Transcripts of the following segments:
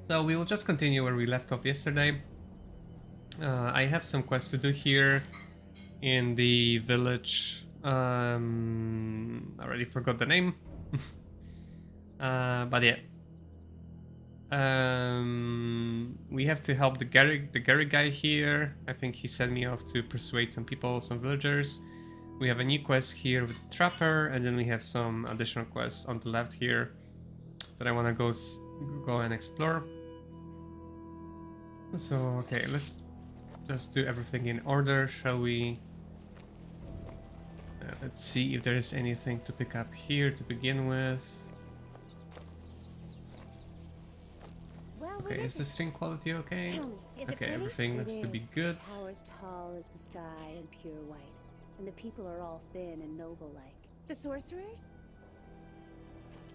So we will just continue where we left off yesterday. I have some quests to do here in the village. I already forgot the name. But yeah. We have to help the Gary guy here. I think he sent me off to persuade some people, some villagers. We have a new quest here with the trapper, and then we have some additional quests on the left here that I want to go and explore. So okay, let's just do everything in order, shall we? Let's see if there's anything to pick up here to begin with. Okay, is the string quality okay? Tell me, is Okay, it everything looks to be good. The tower's tall as the sky and pure white, and the people are all thin and noble-like. The sorcerers?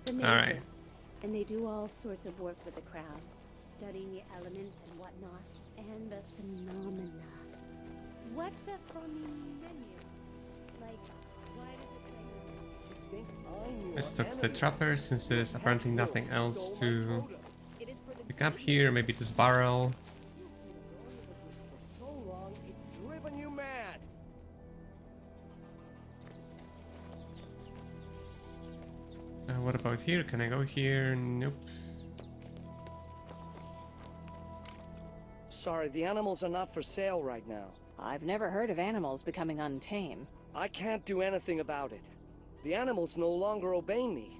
The mages. All right. And they do all sorts of work with the crown, studying the elements and whatnot, and the phenomena. What's a phenomenon? Like, why does it play? Let's talk to the trapper, since there's apparently nothing else to pick up here. Maybe this barrel. For so long, it's driven you mad. What about here? Can I go here? Nope. Sorry, the animals are not for sale right now. I've never heard of animals becoming untamed. I can't do anything about it. The animals no longer obey me.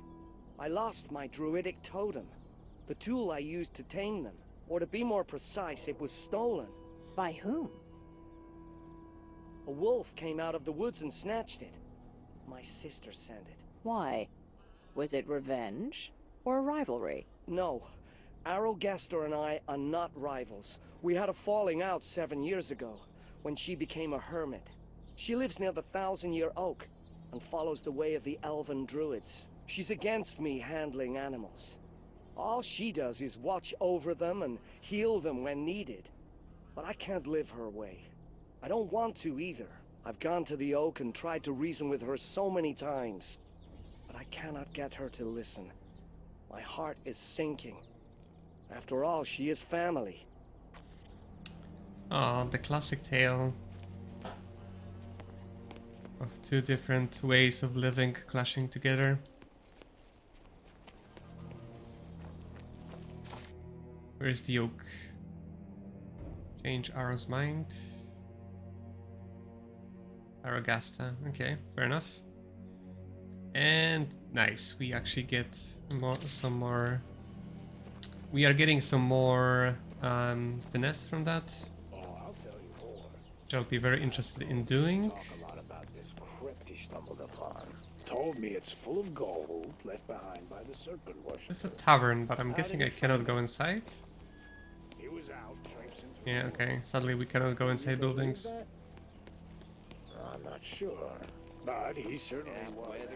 I lost my druidic totem, the tool I used to tame them. Or to be more precise, it was stolen. By whom? A wolf came out of the woods and snatched it. My sister sent it. Why? Was it revenge? Or a rivalry? No. Arrogaster and I are not rivals. We had a falling out 7 years ago, when she became a hermit. She lives near the Thousand-Year Oak, and follows the way of the elven druids. She's against me handling animals. All she does is watch over them and heal them when needed. But I can't live her way. I don't want to either. I've gone to the Oak and tried to reason with her so many times. But I cannot get her to listen. My heart is sinking. After all, she is family. Oh, the classic tale of two different ways of living clashing together. Where's the oak? Change Arrow's mind. Arrogasta. Okay, fair enough. And nice, we actually get some more. We are getting some more finesse from that, Oh, I'll tell you more. which I'll be very interested in doing. Talk a lot about this crypt he stumbled upon. Told me it's full of gold left behind by the serpent worshipers. It's a tavern, but I'm guessing I cannot go inside. He was out traipsing through. Yeah, okay. Sadly, we cannot go inside buildings. I'm not sure, but he certainly was.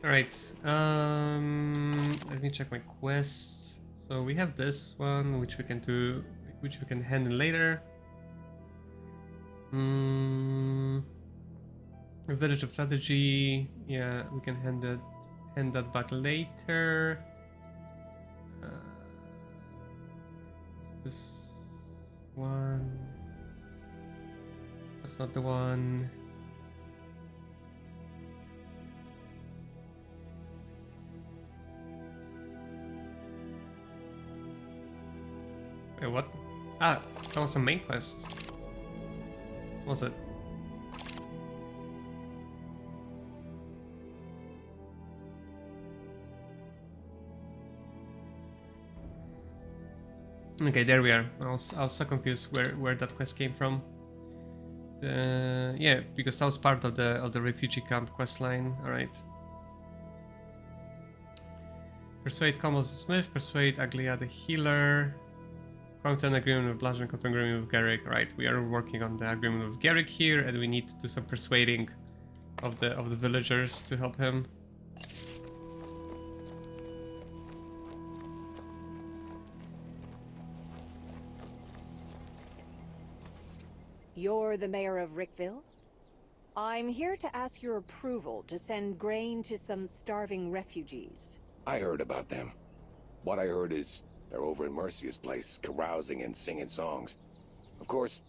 Alright, let me check my quests. So we have this one, which we can do, which we can handle later. Village of Strategy, yeah, we can hand that back later. Is this one? That's not the one. Wait, what? Ah, that was a main quest. Was it? Okay, there we are. I was so confused where that quest came from. Yeah, because that was part of the refugee camp quest line. All right. Persuade Combos the Smith. Persuade Aglia the healer. Come to an agreement with Bludgeon. Come to an agreement with Garrick. Right, we are working on the agreement with Garrick here, and we need to do some persuading of the villagers to help him. You're the mayor of Rickville? I'm here to ask your approval to send grain to some starving refugees. I heard about them. What I heard is They're over in Mercia's place, carousing and singing songs. Of course,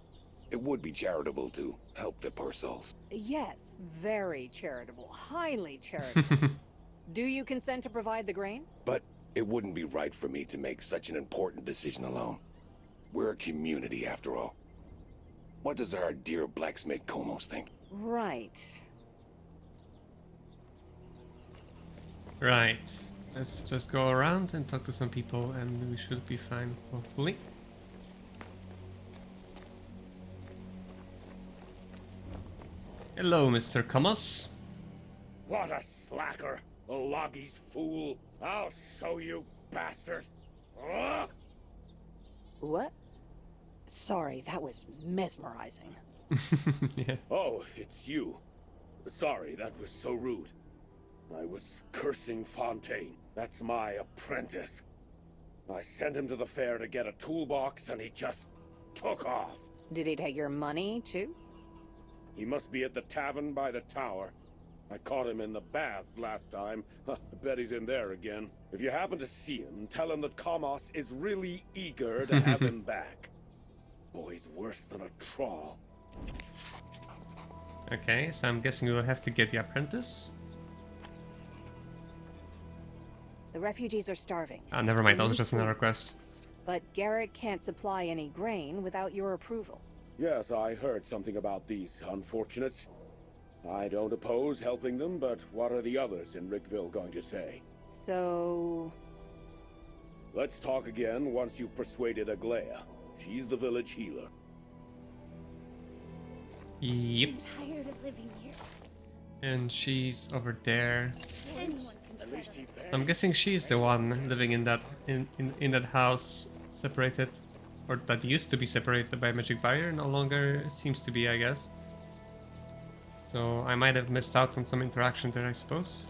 it would be charitable to help the poor souls. Yes, very charitable. Highly charitable. Do you consent to provide the grain? But it wouldn't be right for me to make such an important decision alone. We're a community, after all. What does our dear blacksmith Komos think? Right. Right. Let's just go around and talk to some people and we should be fine, hopefully. Hello, Mr. Komos. What a slacker! A Loggy's fool! I'll show you, bastard! Ugh! What? Sorry, that was mesmerizing. Yeah. Oh, it's you. Sorry, that was so rude. I was cursing Fontaine. That's my apprentice. I sent him to the fair to get a toolbox and he just took off. Did he take your money, too? He must be at the tavern by the tower. I caught him in the baths last time. I bet he's in there again. If you happen to see him, tell him that Komos is really eager to have him back. Boy's worse than a trawl. Okay, so I'm guessing we'll have to get the apprentice. The refugees are starving. Ah, never mind, that was They need just another food. quest. But Garrick can't supply any grain without your approval. Yes, I heard something about these unfortunates. I don't oppose helping them, but what are the others in Rickville going to say? So... Let's talk again once you've persuaded Aglaya. She's the village healer. Yep. I'm tired of living here. And she's over there. Anyone At can least try he to... pays. I'm guessing she's the one living in that in that house, separated, or that used to be separated by a magic barrier. No longer seems to be, I guess. So I might have missed out on some interaction there, I suppose.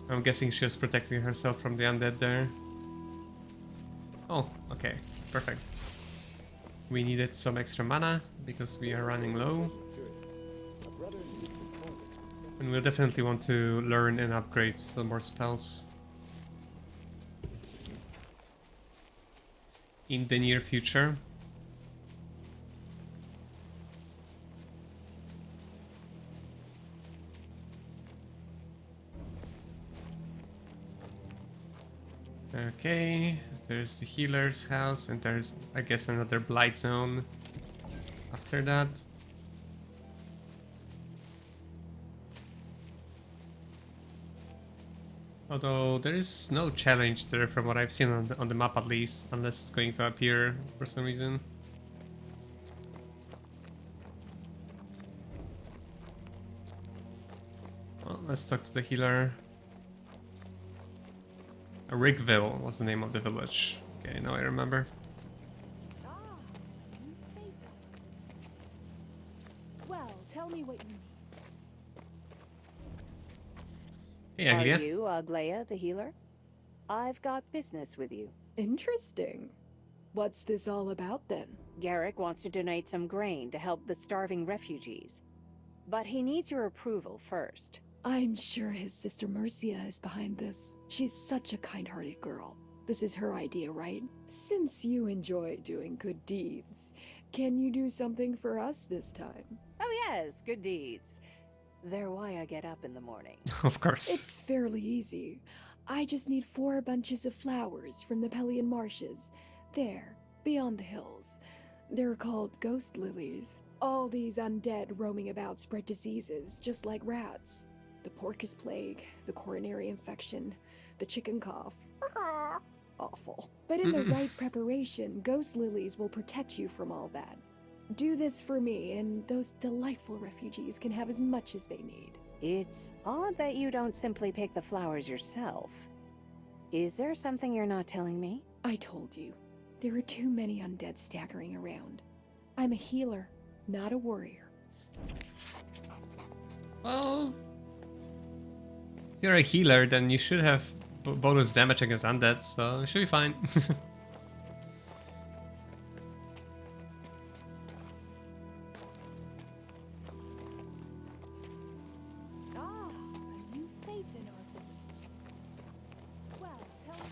I'm guessing she was protecting herself from the undead there. Oh, okay, perfect. We needed some extra mana because we are running low. And we'll definitely want to learn and upgrade some more spells in the near future. Okay, there's the healer's house, and there's, I guess, another blight zone after that. Although there is no challenge there from what I've seen on the map at least, unless it's going to appear for some reason. Well, let's talk to the healer. Rickville was the name of the village. Okay, now I remember. Ah, you face it. Well, tell me what you need. Hey, Are Aglia. you Aglaya, the healer? I've got business with you. Interesting. What's this all about then? Garrick wants to donate some grain to help the starving refugees. But he needs your approval first. I'm sure his sister Mercia is behind this. She's such a kind-hearted girl. This is her idea, right? Since you enjoy doing good deeds, can you do something for us this time? Oh yes, good deeds. They're why I get up in the morning. Of course. It's fairly easy. I just need 4 bunches of flowers from the Pelian marshes. There, beyond the hills. They're called ghost lilies. All these undead roaming about spread diseases, just like rats. The porcus plague, the coronary infection, the chicken cough. Awful. But in the right preparation, ghost lilies will protect you from all that. Do this for me, and those delightful refugees can have as much as they need. It's odd that you don't simply pick the flowers yourself. Is there something you're not telling me? I told you, there are too many undead staggering around. I'm a healer, not a warrior. Well, if you're a healer, then you should have bonus damage against undead, so it should be fine. Ah, a new face in our village. Well, tell me.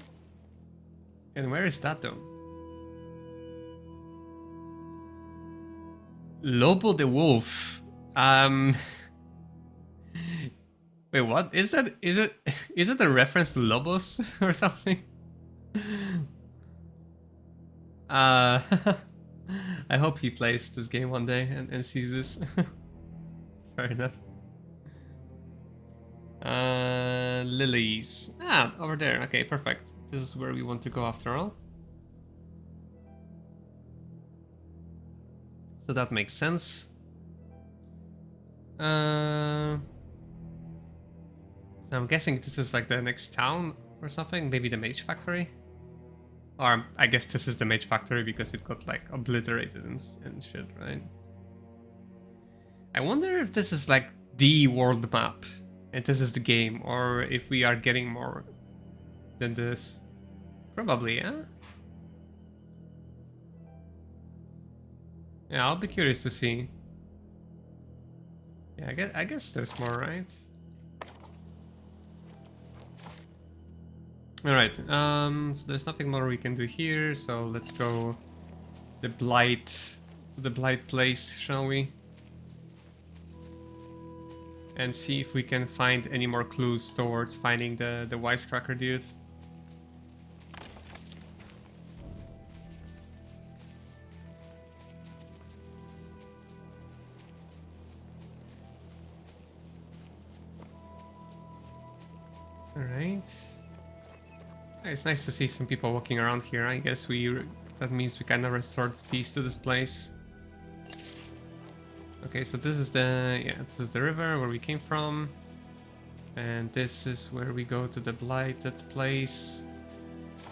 And where is that though? Lobo the Wolf. Wait, what? Is that is it a reference to Lobos or something? I hope he plays this game one day and sees this. Fair enough. Lilies. Ah, over there. Okay, perfect. This is where we want to go after all. So that makes sense. So I'm guessing this is like the next town or something. Maybe the Mage Factory. Or I guess this is the Mage Factory because it got like obliterated and shit, right? I wonder if this is like the world map and this is the game, or if we are getting more than this. Probably, yeah? Yeah, I'll be curious to see. Yeah, I guess there's more, right? Alright, so there's nothing more we can do here, so let's go the Blight place, shall we? And see if we can find any more clues towards finding the wisecracker dude. Alright. It's nice to see some people walking around here. I guess that means we kind of restored peace to this place. Okay, so this is the river where we came from. And this is where we go to the blighted place.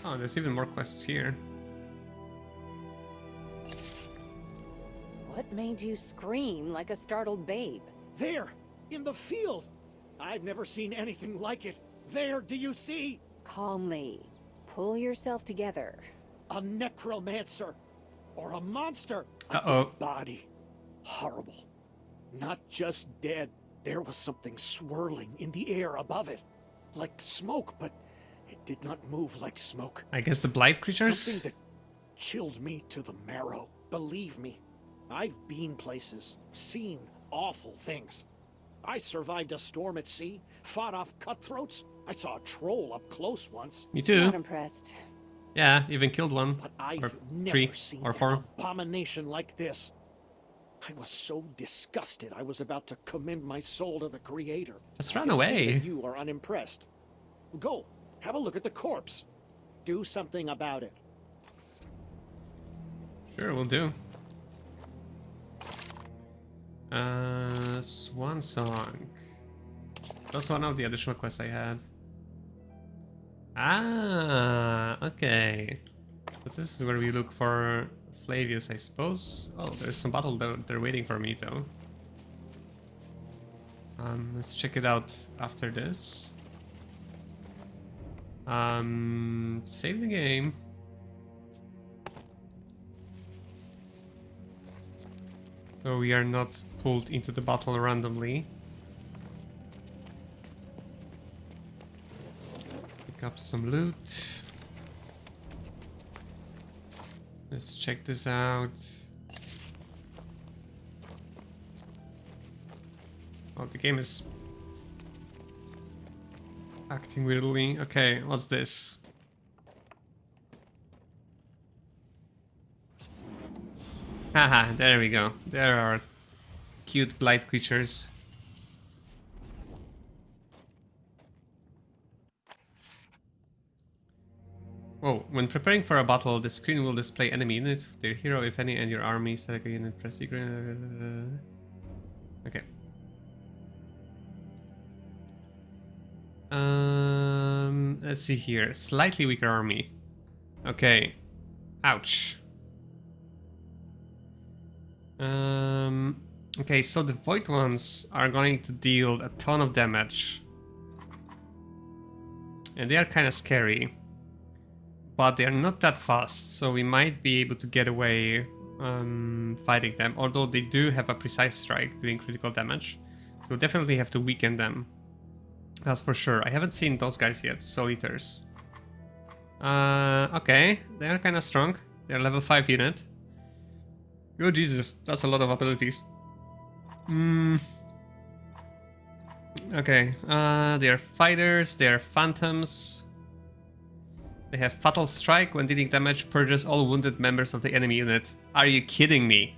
Oh, there's even more quests here. What made you scream like a startled babe? There! In the field! I've never seen anything like it. There, do you see? Calmly. Pull yourself together. A necromancer! Or a monster! A Uh-oh. dead body. Horrible. Not just dead. There was something swirling in the air above it. Like smoke, but it did not move like smoke. I guess the blight creatures? Something that chilled me to the marrow. Believe me, I've been places, seen awful things. I survived a storm at sea, fought off cutthroats. I saw a troll up close once. Me too. Not impressed. Yeah, even killed one. But I've Or never three, seen or an four. abomination like this. I was so disgusted I was about to commend my soul to the Creator. Just I run can see away. that you are unimpressed. Go, have a look at the corpse. Do something about it. Sure, we'll do. Swan Song. That's one of the additional quests I had. Ah, okay. So this is where we look for Flavius, I suppose. Oh, there's some battle they're waiting for me, though. Let's check it out after this. Save the game. So we are not pulled into the battle randomly. Pick up some loot. Let's check this out. Oh, the game is acting weirdly. Okay, what's this? Haha, there we go. There are cute blight creatures. Whoa, when preparing for a battle, the screen will display enemy units, their hero if any, and your army. Select a unit, press secret. Okay. Let's see here. Slightly weaker army. Okay. Ouch. Okay, so the Void ones are going to deal a ton of damage. And they are kind of scary. But they are not that fast, so we might be able to get away fighting them. Although they do have a precise strike doing critical damage. So we'll definitely have to weaken them. That's for sure. I haven't seen those guys yet, Soul Eaters. Okay, they are kind of strong. They're level 5 unit. Oh Jesus, that's a lot of abilities. Okay, they are fighters, they are phantoms. They have Fatal Strike. When dealing damage, purges all wounded members of the enemy unit. Are you kidding me?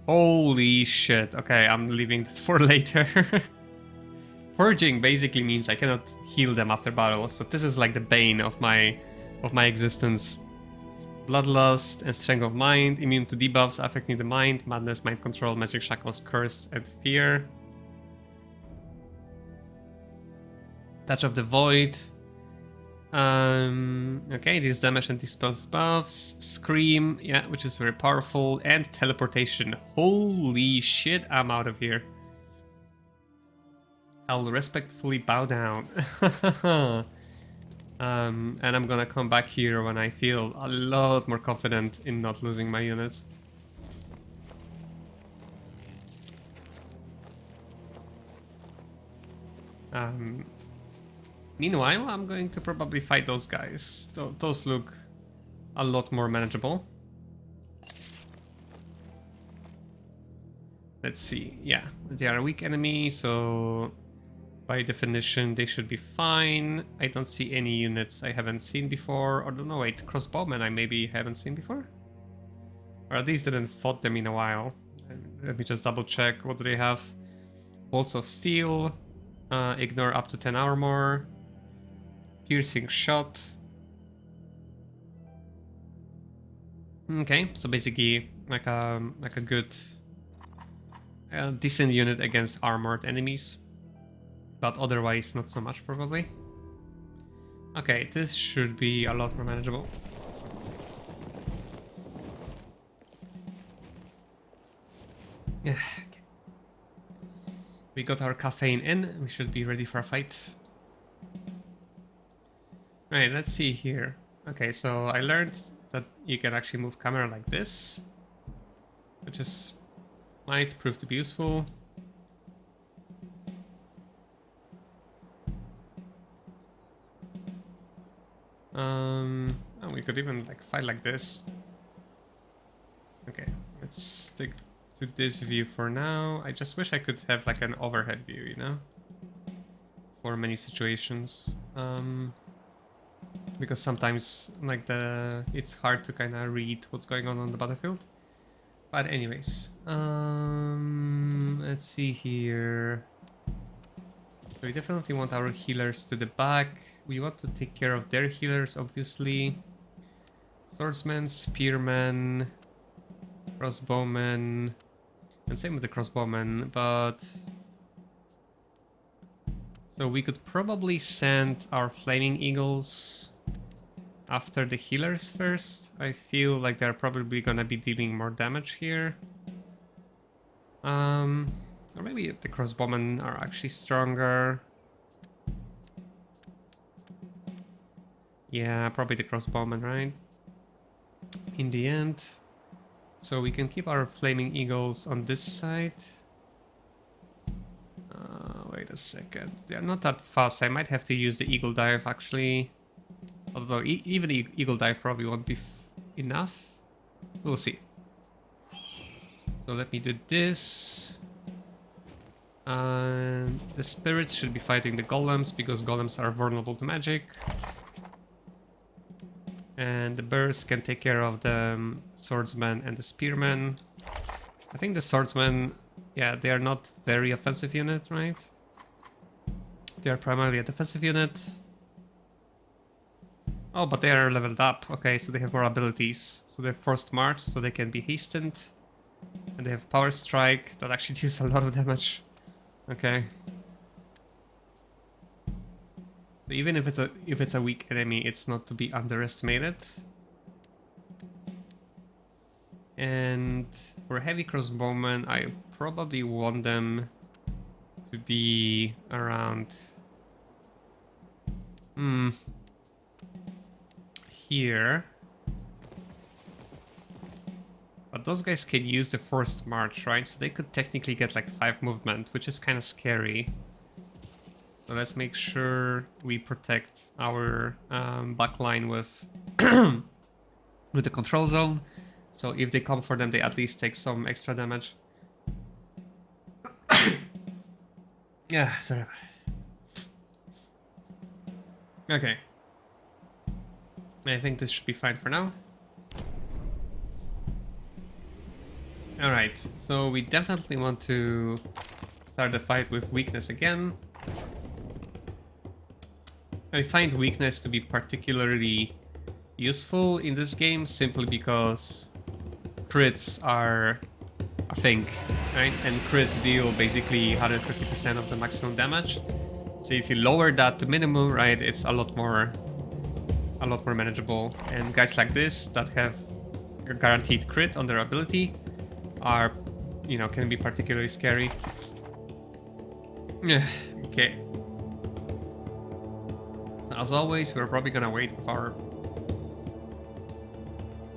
Holy shit. Okay, I'm leaving that for later. Purging basically means I cannot heal them after battle, so this is like the bane of my existence. Bloodlust and Strength of Mind, immune to debuffs affecting the mind, Madness, Mind Control, Magic Shackles, Curse, and Fear. Touch of the Void. Okay, this damage and dispels buffs. Scream, yeah, which is very powerful, and Teleportation. Holy shit, I'm out of here. I'll respectfully bow down. And I'm gonna come back here when I feel a lot more confident in not losing my units. Meanwhile, I'm going to probably fight those guys. Those look a lot more manageable. Let's see. Yeah, they are a weak enemy, so by definition they should be fine. I don't see any units I haven't seen before. Or no, wait, crossbowmen I maybe haven't seen before? Or at least didn't fought them in a while. Let me just double check. What do they have? Bolts of Steel. Ignore up to 10 armor. Piercing Shot. Okay, so basically like a good decent unit against armored enemies, but otherwise not so much probably. Okay, this should be a lot more manageable. Okay. We got our caffeine in, we should be ready for a fight. Alright, let's see here. Okay, so I learned that you can actually move camera like this, which is might prove to be useful. And we could even like fight like this. Okay, let's stick to this view for now. I just wish I could have like an overhead view, you know, for many situations. Because sometimes like it's hard to kind of read what's going on the battlefield. But anyways, let's see here. So we definitely want our healers to the back. We want to take care of their healers, obviously. Swordsman, spearman, crossbowman, and same with the crossbowman, but so we could probably send our flaming eagles after the healers first. I feel like they're probably gonna be dealing more damage here. Or maybe the crossbowmen are actually stronger. Yeah, probably the crossbowmen, right? In the end. So we can keep our flaming eagles on this side. Wait a second. They are not that fast. I might have to use the eagle dive actually. Although even the eagle dive probably won't be enough. We'll see. So let me do this. And the spirits should be fighting the golems because golems are vulnerable to magic. And the birds can take care of the swordsman and the spearman. I think the swordsman, yeah, they are not very offensive unit, right? They are primarily a defensive unit. Oh, but they are leveled up. Okay, so they have more abilities. So they have Forced March, so they can be hastened. And they have Power Strike, that actually deals a lot of damage. Okay. So even if it's a weak enemy, it's not to be underestimated. And for heavy crossbowmen, I probably want them to be around here. But those guys can use the Forced March, right? So they could technically get like 5 movement, which is kind of scary. So So let's make sure we protect our backline with with the control zone. So if they come for them, they at least take some extra damage. Yeah, sorry. Okay. I think this should be fine for now. Alright, so we definitely want to start the fight with weakness again. I find weakness to be particularly useful in this game simply because crits are a thing, right? And crits deal basically 150% of the maximum damage. So if you lower that to minimum, right, it's a lot more manageable. And guys like this that have a guaranteed crit on their ability are, you know, can be particularly scary. Okay. So as always, we're probably gonna wait with our...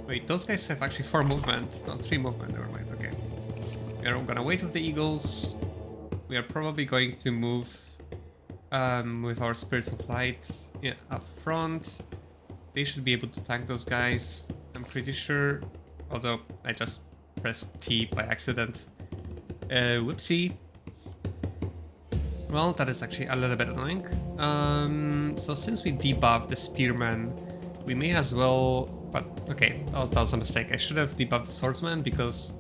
Wait, those guys have actually 4 movement, not 3 movement, never mind, okay. We're gonna wait with the eagles. We are probably going to move with our spirits of light, yeah, up front. They should be able to tank those guys, I'm pretty sure. Although I just pressed T by accident. Whoopsie. Well, that is actually a little bit annoying. So since we debuffed the spearman, we may as well... But okay, that was a mistake. I should have debuffed the swordsman because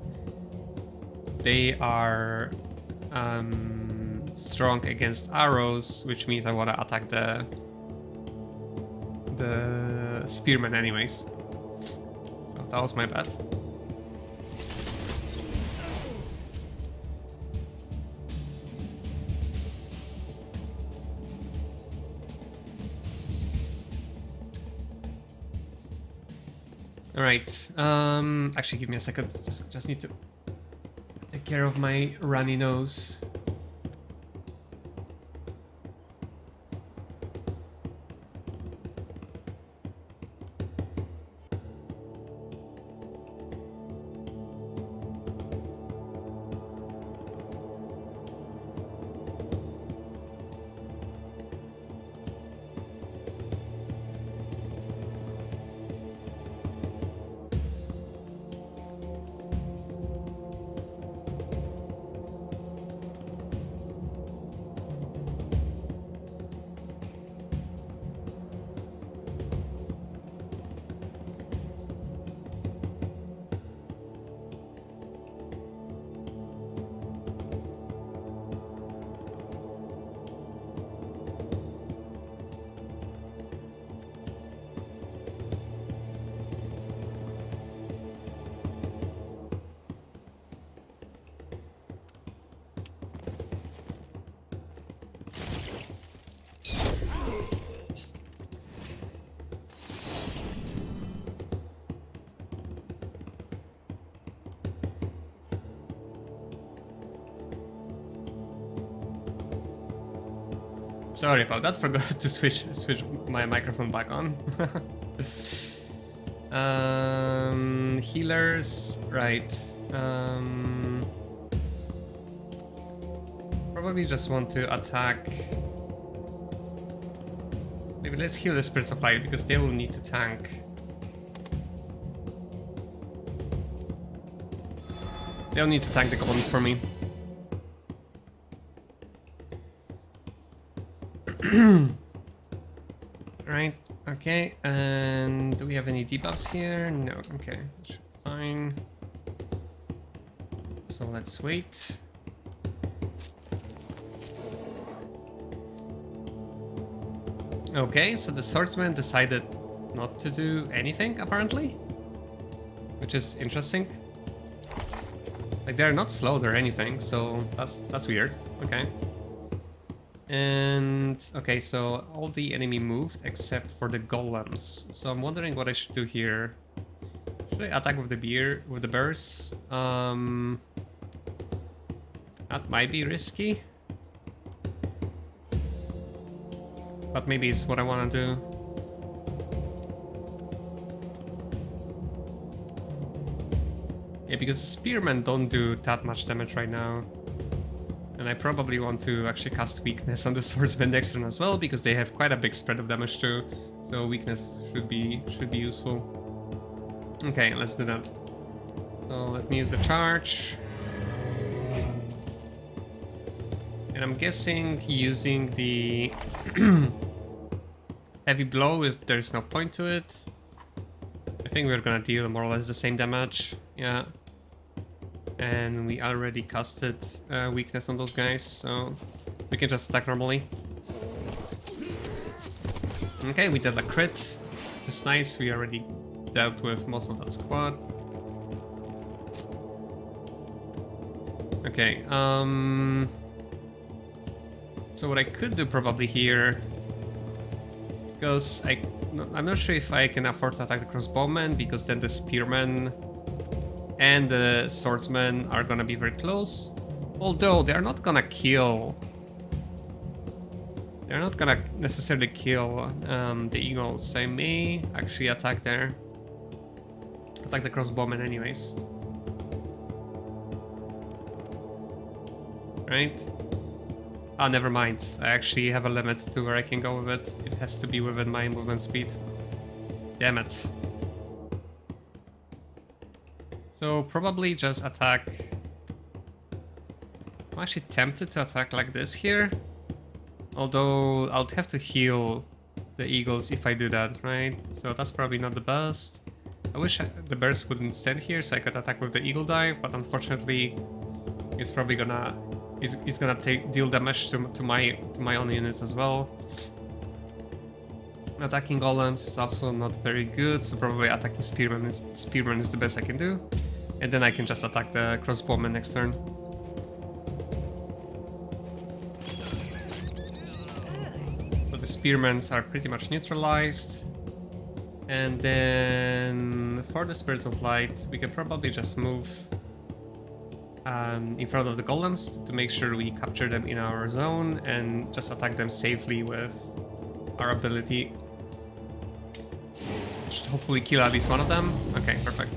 they are strong against arrows, which means I want to attack the spearman anyways. So that was my bad. All right. Actually, give me a second. Just need to take care of my runny nose. Sorry about that, forgot to switch my microphone back on. Healers, right. Probably just want to attack. Maybe let's heal the Spirits of Light because they will need to tank. They'll need to tank the goblins for me. Right, okay, and do we have any debuffs here? No, okay, should be fine. So let's wait. Okay, so the swordsman decided not to do anything, apparently. Which is interesting. Like, they're not slowed or anything, so that's weird. Okay. And okay, so all the enemy moved except for the golems. So I'm wondering what I should do here. Should I attack with the bears? That might be risky. But maybe it's what I want to do. Yeah, because the spearmen don't do that much damage right now. And I probably want to actually cast weakness on the swordsman next turn as well, because they have quite a big spread of damage too. So weakness should be useful. Okay, let's do that. So let me use the charge. And I'm guessing using the heavy blow there's no point to it. I think we're gonna deal more or less the same damage. Yeah. And we already casted weakness on those guys, so we can just attack normally. Okay, we did a crit. It's nice, we already dealt with most of that squad. Okay, so what I could do probably here, because I'm not sure if I can afford to attack the crossbowman, because then the spearman and the swordsman are gonna be very close. Although they're not gonna kill. They're not gonna necessarily kill the eagles. So I may actually attack the crossbowman anyways. Right? Oh, never mind. I actually have a limit to where I can go with it. It has to be within my movement speed. Damn it. So probably just attack. I'm actually tempted to attack like this here. Although I'll have to heal the eagles if I do that, right? So that's probably not the best. I wish the bears wouldn't stand here so I could attack with the eagle dive, but unfortunately it's probably gonna deal damage to my own units as well. Attacking golems is also not very good, so probably attacking spearman is the best I can do. And then I can just attack the crossbowman next turn. So the spearmen are pretty much neutralized. And then for the Spirits of Light, we can probably just move in front of the golems to make sure we capture them in our zone and just attack them safely with our ability. Should hopefully kill at least one of them. Okay, perfect.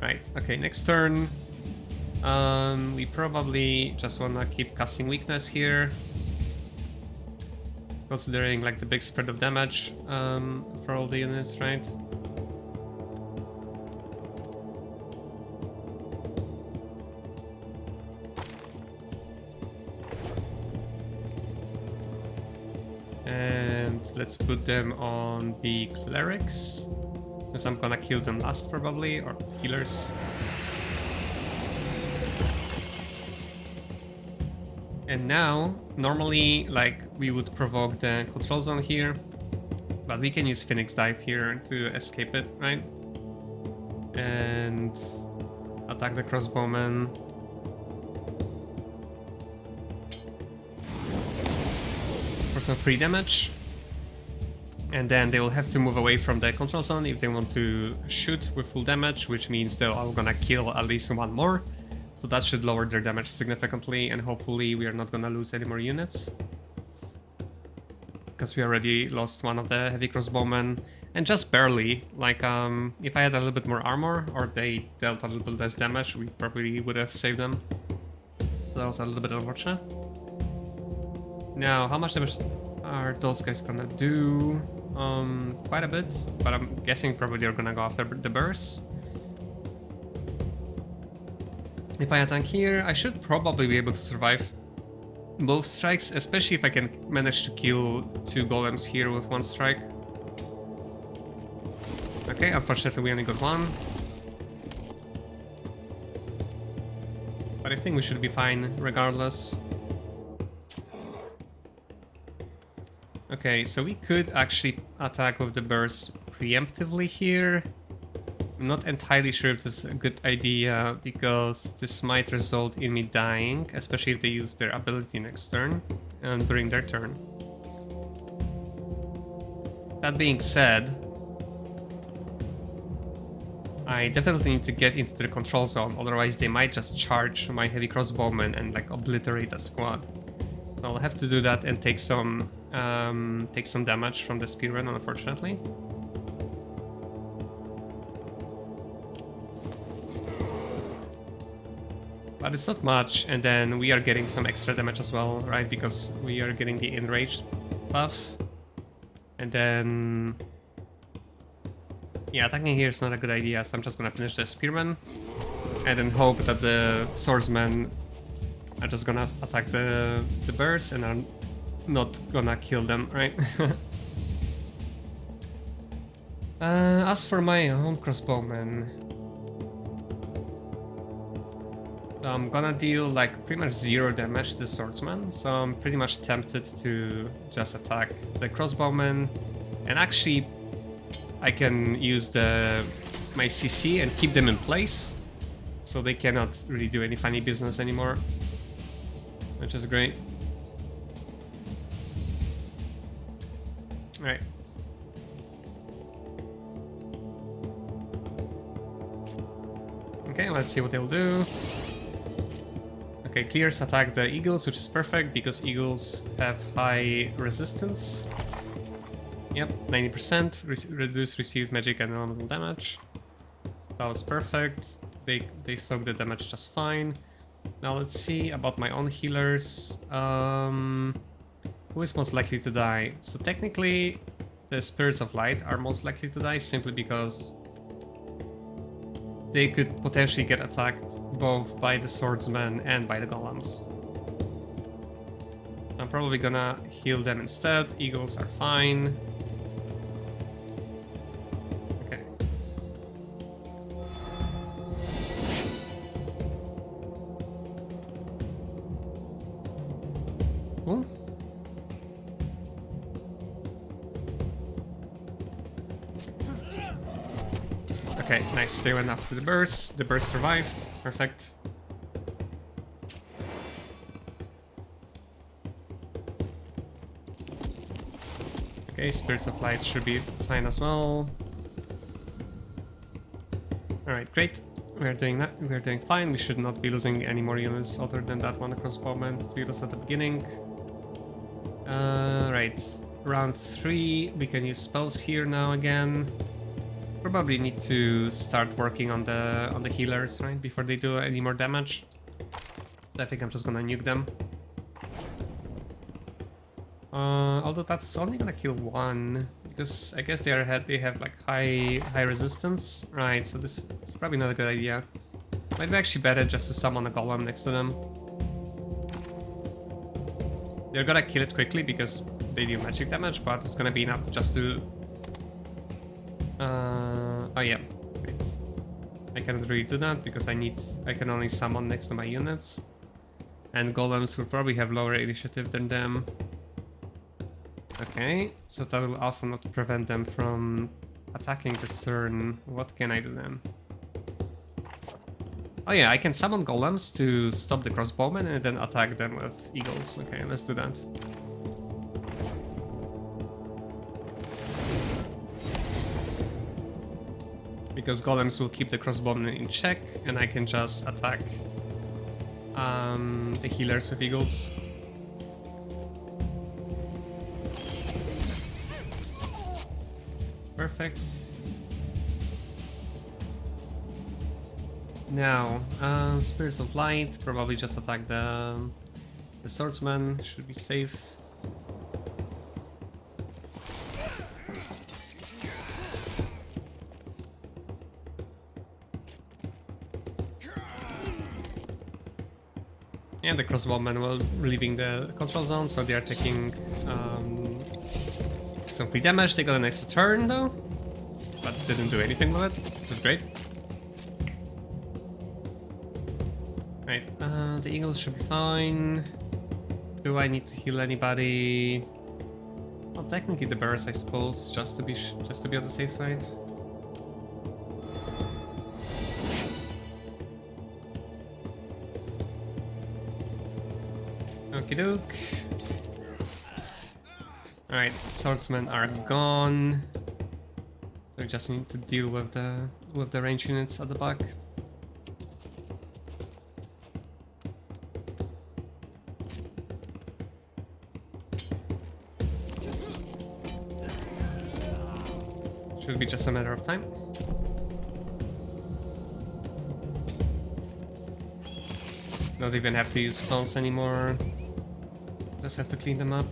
Right, okay, next turn. We probably just wanna keep casting weakness here, considering like the big spread of damage for all the units, right? And let's put them on the clerics, since I'm gonna kill them last probably, or healers. And now, normally, like, we would provoke the control zone here, but we can use Phoenix Dive here to escape it, right? And attack the crossbowman. For some free damage. And then they will have to move away from the control zone if they want to shoot with full damage, which means they're all gonna kill at least one more. So that should lower their damage significantly, and hopefully we are not gonna lose any more units. Because we already lost one of the heavy crossbowmen, and just barely. Like, if I had a little bit more armor, or they dealt a little bit less damage, we probably would have saved them. So that was a little bit unfortunate. Now, how much damage are those guys gonna do? Quite a bit, but I'm guessing probably they're gonna go after the burst. If I attack here, I should probably be able to survive both strikes, especially if I can manage to kill 2 golems here with 1 strike. Okay, unfortunately we only got 1. But I think we should be fine regardless. Okay, so we could actually attack with the burst preemptively here. I'm not entirely sure if this is a good idea, because this might result in me dying, especially if they use their ability next turn and during their turn. That being said, I definitely need to get into the control zone, otherwise they might just charge my heavy crossbowmen and like obliterate that squad. So I'll have to do that and take some damage from the spearman, unfortunately. but it's not much. And then we are getting some extra damage as well, right? Because we are getting the enraged buff. And then... yeah, attacking here is not a good idea, so I'm just gonna finish the Spearman. And then hope that the Swordsmen are just gonna attack the birds and are not gonna kill them, right? As for my own crossbowman, I'm gonna deal like pretty much 0 damage to the swordsman, so I'm pretty much tempted to just attack the crossbowman, and actually I can use my CC and keep them in place, so they cannot really do any funny business anymore, which is great. Alright. Okay, let's see what they'll do. Okay, clears attack the eagles, which is perfect because eagles have high resistance. Yep, 90%. Reduce received magic and elemental damage. That was perfect. They soak the damage just fine. Now let's see about my own healers. Who is most likely to die? So technically, the Spirits of Light are most likely to die simply because they could potentially get attacked both by the swordsmen and by the golems. I'm probably gonna heal them instead. Eagles are fine. Okay. Ooh. Okay, nice. They went after the burst. The burst survived. Perfect. Okay, Spirits of Light should be fine as well. Alright, great. We're doing that. We're doing fine. We should not be losing any more units other than that one crossbowman that we lost at the beginning. Right. Round 3. We can use spells here now again. Probably need to start working on the healers, right, before they do any more damage. So I think I'm just gonna nuke them. Although that's only gonna kill one, because I guess they have like high resistance, right? So this is probably not a good idea. Might be actually better just to summon a golem next to them. They're gonna kill it quickly because they deal magic damage, but it's gonna be enough just to. Oh yeah, wait. I cannot really do that because I can only summon next to my units. And golems will probably have lower initiative than them. Okay, so that will also not prevent them from attacking this turn. What can I do then? Oh yeah, I can summon golems to stop the crossbowmen and then attack them with eagles. Okay, let's do that. Because golems will keep the crossbowmen in check, and I can just attack the healers with eagles. Perfect. Now, Spirits of Light, probably just attack the swordsman, should be safe. And the crossbowmen were leaving the control zone, so they are taking some free damage. They got an extra turn though, but didn't do anything with it. That's great. Right, the eagles should be fine. Do I need to heal anybody? Well, technically the birds, I suppose, just to be on the safe side. Okie doke. Alright, swordsmen are gone. So we just need to deal with the range units at the back. Should be just a matter of time. Not even have to use spells anymore. Just have to clean them up.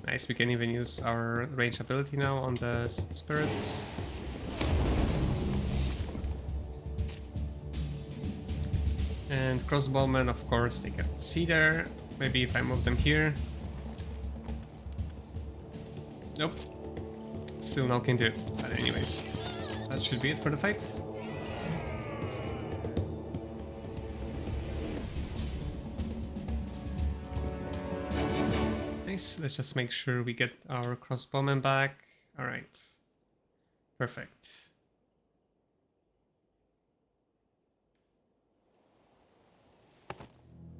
Nice, we can even use our range ability now on the spirits. And crossbowmen, of course, they can see there. Maybe if I move them here. Nope. Still no can do. But anyways, that should be it for the fight. Nice, let's just make sure we get our crossbowmen back. Alright. Perfect.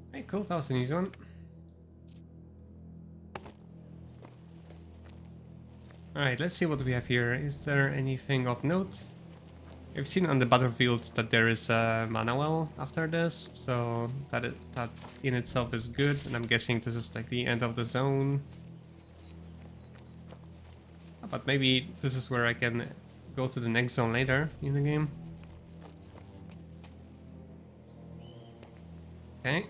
Okay, cool, that was an easy one. Alright, let's see what we have here. Is there anything of note? We've seen on the battlefield that there is a mana well after this, so that in itself is good, and I'm guessing this is like the end of the zone. But maybe this is where I can go to the next zone later in the game. Okay.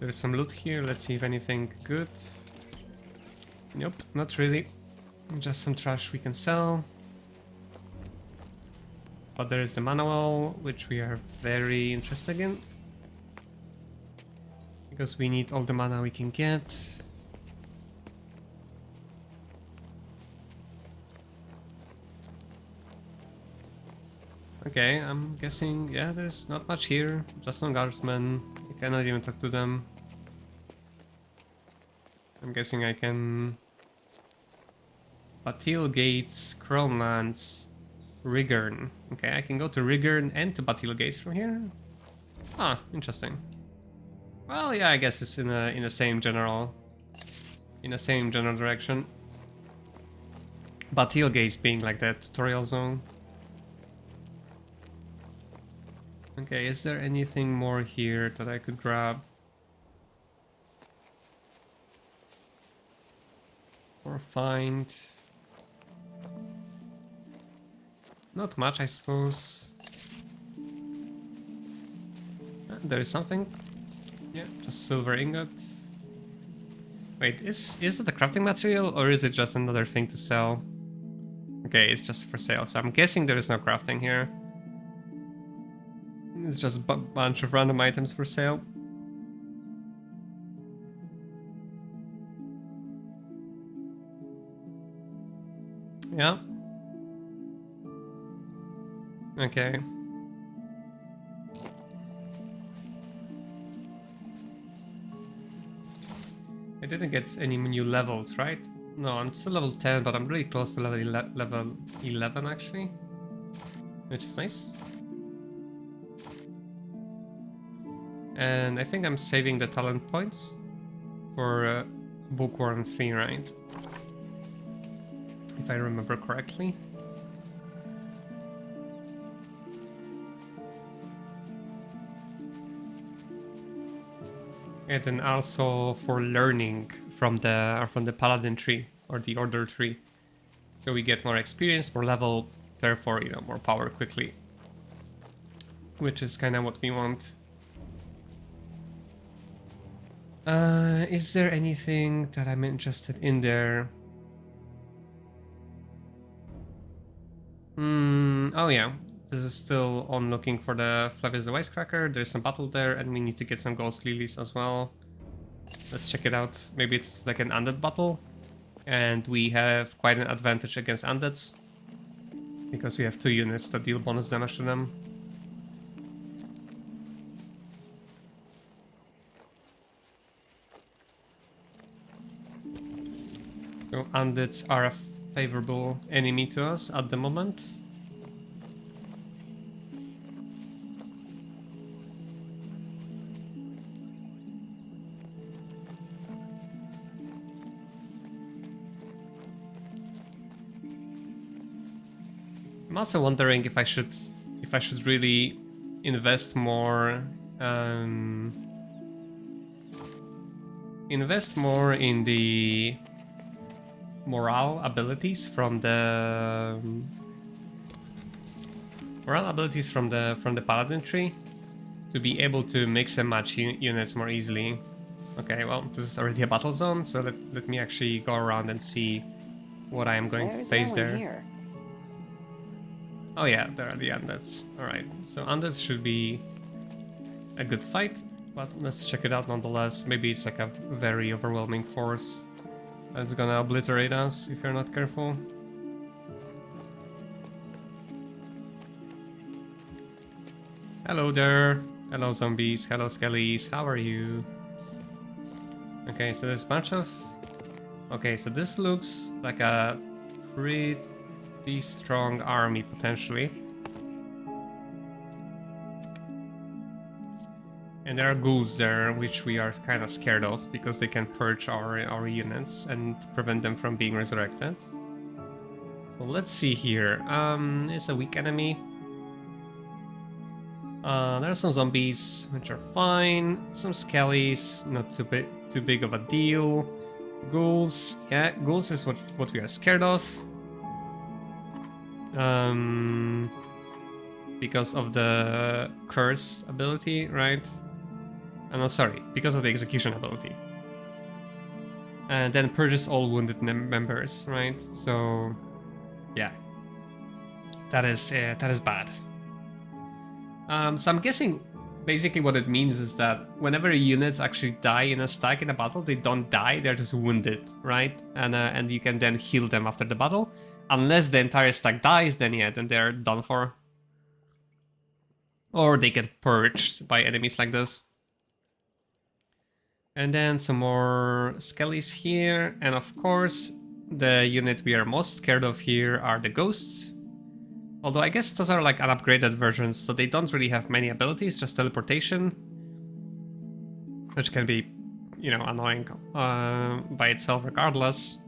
There's some loot here, let's see if anything good. Nope, not really. Just some trash we can sell. But there is the manual, which we are very interested in. Because we need all the mana we can get. Okay, I'm guessing, yeah, there's not much here. Just some guardsmen. I cannot even talk to them. I'm guessing I can... Batil Gates, Kronlands, Rigern. Okay, I can go to Rigern and to Batil Gates from here. Ah, interesting. Well, yeah, I guess it's in the same general direction. Batil Gates being like the tutorial zone. Okay, is there anything more here that I could grab? Or find? Not much, I suppose. There is something. Yeah, just silver ingot. Wait, is that a crafting material or is it just another thing to sell? Okay, it's just for sale, so I'm guessing there is no crafting here. It's just a bunch of random items for sale. Yeah. Okay. I didn't get any new levels, right? No, I'm still level 10, but I'm really close to level 11 actually. Which is nice. And I think I'm saving the talent points for Bookworm 3, right? If I remember correctly. And then also for learning from the Paladin tree or the Order tree. So we get more experience, more level, therefore, you know, more power quickly. Which is kind of what we want. Is there anything that I'm interested in there? Oh yeah, this is still on looking for the Flavius the Wisecracker. There's some battle there, and we need to get some Ghost Lilies as well. Let's check it out. Maybe it's like an undead battle, and we have quite an advantage against undeads because we have 2 units that deal bonus damage to them. So undeads are a favorable enemy to us at the moment. I'm also wondering if I should really invest more in the morale abilities from the morale abilities from the paladin tree to be able to mix and match units more easily. Okay, well, this is already a battle zone, so let me actually go around and see what I am going There's to face no one there. here. Oh yeah, there are the undeads. Alright, so undeads should be a good fight, but let's check it out nonetheless. Maybe it's like a very overwhelming force that's gonna obliterate us if you're not careful. Hello there. Hello zombies. Hello skellies. How are you? Okay, so there's a bunch of... Okay, so this looks like a pretty strong army, potentially. And there are ghouls there, which we are kind of scared of, because they can purge our units and prevent them from being resurrected. So let's see here. It's a weak enemy. There are some zombies, which are fine. Some skellies, not too big of a deal. Ghouls, yeah, ghouls is what we are scared of. Because of the curse ability, right? No, sorry, because of the execution ability. And then purges all wounded members, right? So, yeah, that is bad. So I'm guessing basically what it means is that whenever units actually die in a stack in a battle, they don't die, they're just wounded, right? And you can then heal them after the battle. Unless the entire stack dies, then yeah, then they're done for. Or they get purged by enemies like this. And then some more skellies here. And of course, the unit we are most scared of here are the ghosts. Although I guess those are like unupgraded versions, so they don't really have many abilities, just teleportation. Which can be, you know, annoying by itself regardless.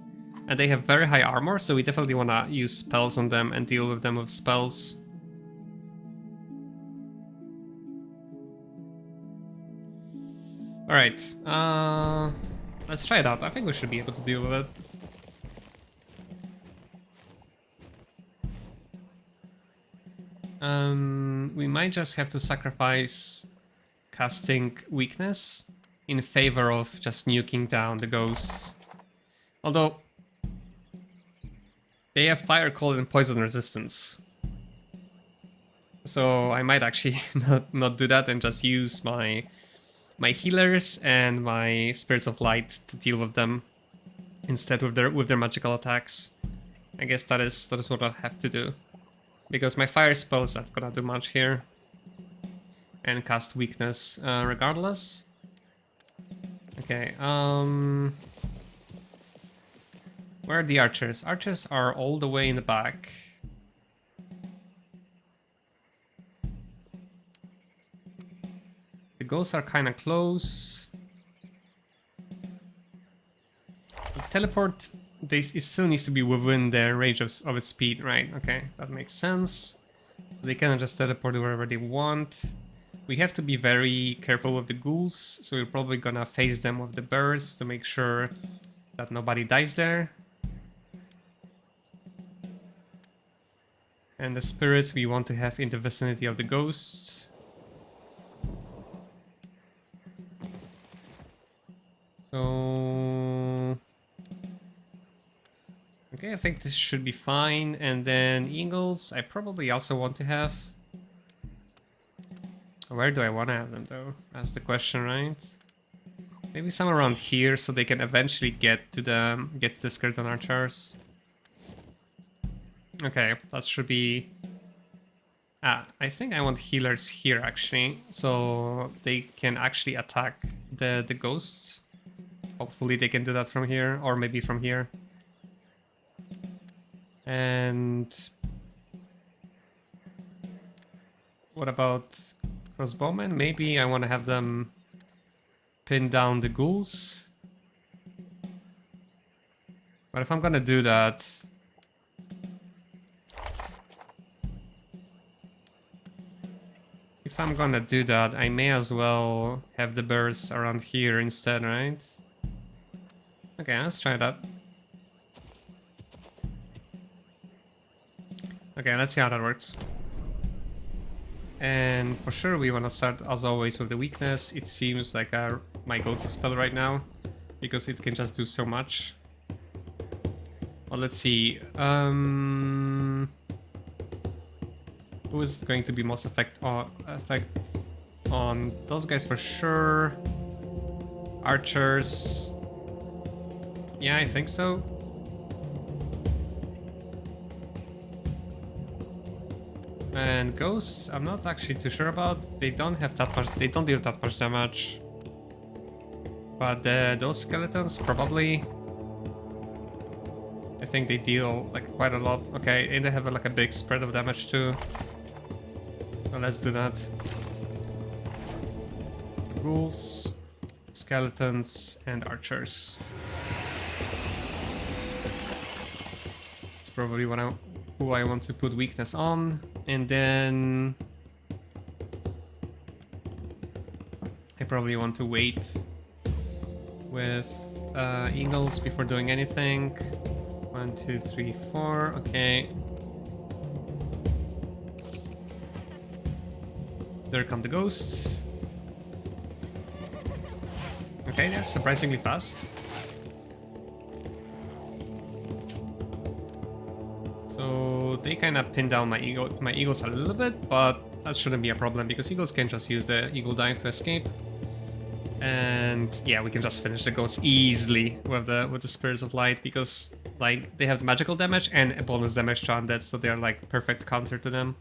And they have very high armor, so we definitely want to use spells on them and deal with them with spells. Alright, let's try it out. I think we should be able to deal with it. We might just have to sacrifice casting weakness in favor of just nuking down the ghosts. Although they have fire, cold, and poison resistance. So I might actually not do that and just use my healers and my spirits of light to deal with them instead with their magical attacks. I guess that is what I'll have to do. Because my fire spells aren't gonna do much here. And cast weakness regardless. Okay, where are the archers? Archers are all the way in the back. The ghosts are kind of close. The teleport, it still needs to be within the range of its speed, right? Okay, that makes sense. So they can just teleport wherever they want. We have to be very careful with the ghouls, so we're probably gonna face them with the birds to make sure that nobody dies there. And the spirits we want to have in the vicinity of the ghosts. So... okay, I think this should be fine. And then eagles, I probably also want to have. Where do I want to have them though? That's the question, right? Maybe somewhere around here so they can eventually get to the skeleton archers. Okay, that should be... I think I want healers here actually, so they can actually attack the ghosts. Hopefully they can do that from here, or maybe from here. And... what about crossbowmen? Maybe I want to have them pin down the ghouls. But if I'm gonna do that... if I'm gonna do that, I may as well have the birds around here instead, right? Okay, let's try that. Okay, let's see how that works. And for sure we want to start as always with the weakness. It seems like my go-to spell right now, because it can just do so much. Well, let's see. Who is going to be most effect on those guys for sure? Archers. Yeah, I think so. And ghosts, I'm not actually too sure about. They don't have that much. They don't deal that much damage. But those skeletons probably. I think they deal like quite a lot. Okay, and they have like a big spread of damage too. So let's do that. Ghouls, skeletons, and archers. That's probably who I want to put weakness on. And then I probably want to wait with eagles before doing anything. 1, 2, 3, 4. Okay. There come the ghosts. Okay, they're surprisingly fast. So they kind of pin down my eagles a little bit, but that shouldn't be a problem because eagles can just use the eagle dive to escape. And yeah, we can just finish the ghosts easily with the spirits of light because like they have magical damage and a bonus damage to undead, so they're like perfect counter to them.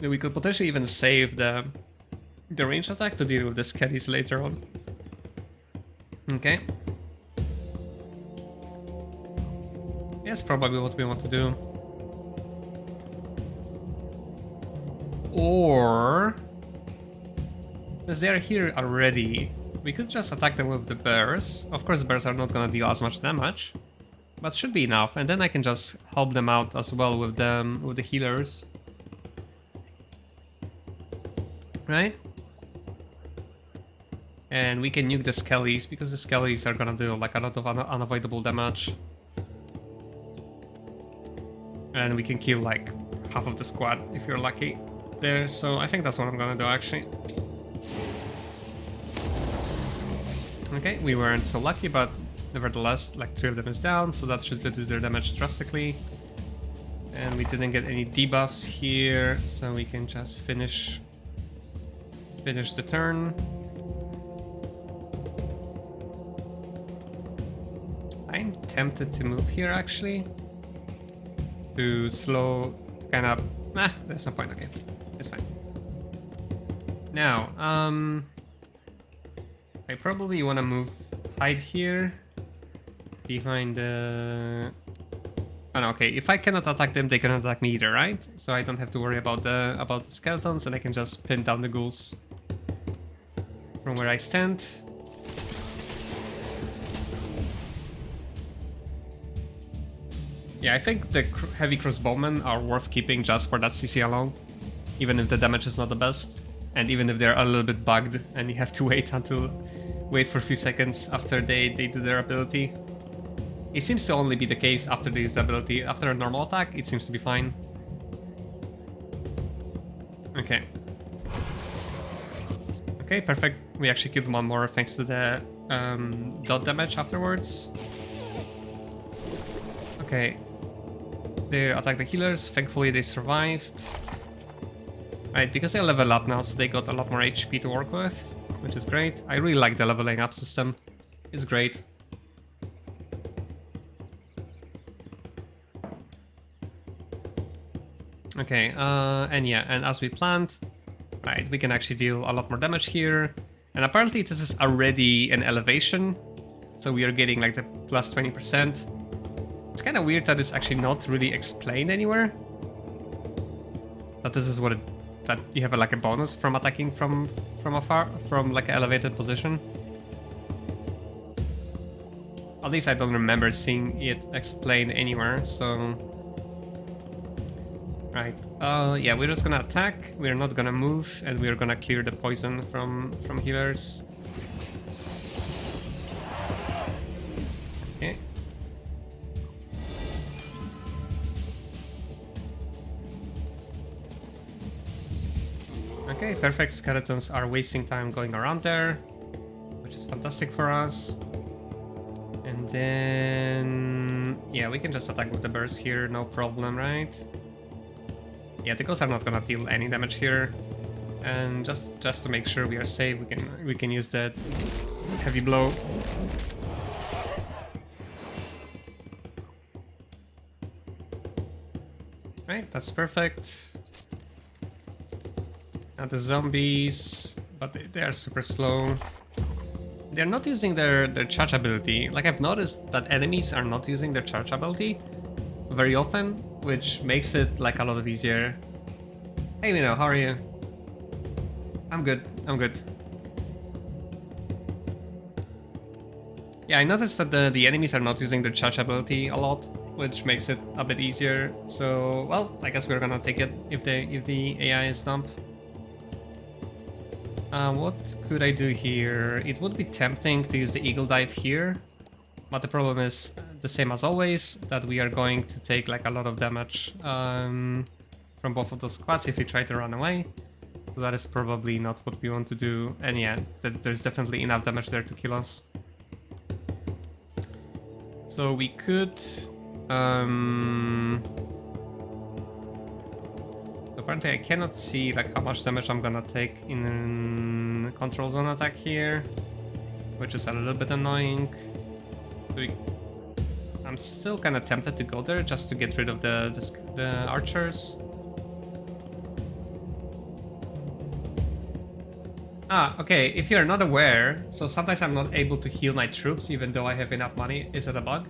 Then we could potentially even save the range attack to deal with the skellies later on. Okay. That's probably what we want to do. Or, as they are here already, we could just attack them with the bears. Of course, the bears are not gonna deal as much damage, but should be enough. And then I can just help them out as well with the healers, right? And we can nuke the skellies because the skellies are gonna do like a lot of unavoidable damage. And we can kill like half of the squad if you're lucky there. So I think that's what I'm gonna do actually. Okay, we weren't so lucky, but nevertheless, like 3 of them is down, so that should reduce their damage drastically. And we didn't get any debuffs here, so we can just finish the turn. I'm tempted to move here actually. To slow, kind of, there's no point, okay, it's fine. Now, I probably want to hide here, behind the, oh no, okay, if I cannot attack them, they cannot attack me either, right? So I don't have to worry about the skeletons, and I can just pin down the ghouls from where I stand. Yeah, I think the heavy crossbowmen are worth keeping just for that CC alone, even if the damage is not the best, and even if they're a little bit bugged and you have to wait for a few seconds after they do their ability. It seems to only be the case after they use the ability. After a normal attack, it seems to be fine. Okay. Okay, perfect. We actually killed one more thanks to the dot damage afterwards. Okay. They attack the healers. Thankfully, they survived. Right, because they level up now, so they got a lot more HP to work with, which is great. I really like the leveling up system. It's great. Okay, and yeah, and as we planned, right, we can actually deal a lot more damage here. And apparently this is already an elevation, so we are getting like the plus 20%. It's kind of weird that it's actually not really explained anywhere. That this is what that you have like a bonus from attacking from afar, from like an elevated position. At least I don't remember seeing it explained anywhere, so... Right, yeah, we're just gonna attack, we're not gonna move, and we're gonna clear the poison from healers. Okay. Okay, perfect. Skeletons are wasting time going around there, which is fantastic for us. And then... yeah, we can just attack with the burst here, no problem, right? Yeah, the ghosts are not gonna deal any damage here. And just to make sure we are safe, we can use that heavy blow. Right, that's perfect. Now the zombies, but they are super slow. They're not using their charge ability. Like, I've noticed that enemies are not using their charge ability very often, which makes it like a lot easier. Hey Mino, how are you? I'm good, I'm good. Yeah, I noticed that the enemies are not using their charge ability a lot, which makes it a bit easier. So, well, I guess we're gonna take it if the AI is dumb. What could I do here? It would be tempting to use the eagle dive here, but the problem is the same as always, that we are going to take like a lot of damage from both of those squads if we try to run away. So that is probably not what we want to do. And yeah, there's definitely enough damage there to kill us. So we could... So apparently I cannot see like how much damage I'm gonna take in control zone attack here, which is a little bit annoying. So I'm still kind of tempted to go there just to get rid of the archers. Ah, okay, if you're not aware, so sometimes I'm not able to heal my troops even though I have enough money. Is that a bug?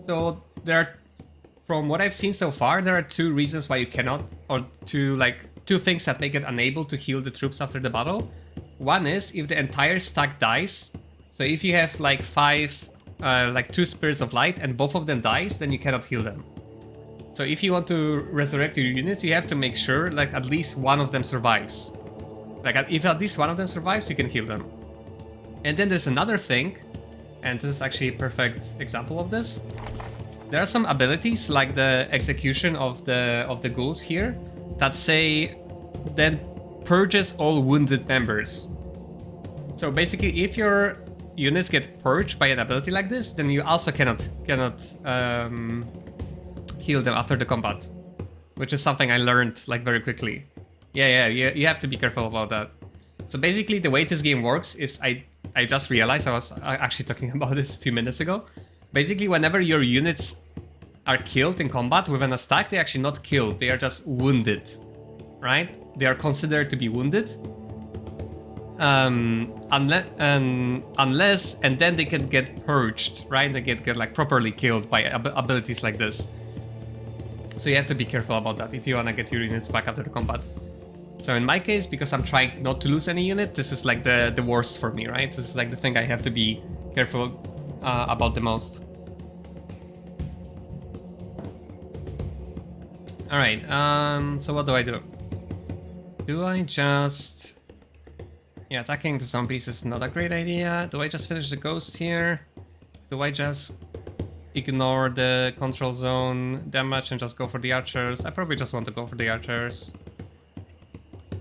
So there are, from what I've seen so far, there are two reasons why you cannot, or two things that make it unable to heal the troops after the battle. One is if the entire stack dies. So if you have like two spirits of light and both of them dies, then you cannot heal them. So if you want to resurrect your units, you have to make sure like at least one of them survives. Like if at least one of them survives, you can heal them. And then there's another thing, and this is actually a perfect example of this. There are some abilities like the execution of the ghouls here that say then purges all wounded members. So basically, if your units get purged by an ability like this, then you also cannot heal them after the combat, which is something I learned like very quickly. Yeah, you have to be careful about that. So basically, the way this game works is I just realized I was actually talking about this a few minutes ago. Basically, whenever your units are killed in combat with an stack, they're actually not killed, they are just wounded, right? They are considered to be wounded. Unless, and then they can get purged, right? They get like properly killed by abilities like this. So you have to be careful about that if you want to get your units back after the combat. So in my case, because I'm trying not to lose any unit, this is like the worst for me, right? This is like the thing I have to be careful about the most. Alright, so what do I do? Do I just... yeah, attacking the zombies is not a great idea. Do I just finish the ghost here? Do I just ignore the control zone damage and just go for the archers? I probably just want to go for the archers.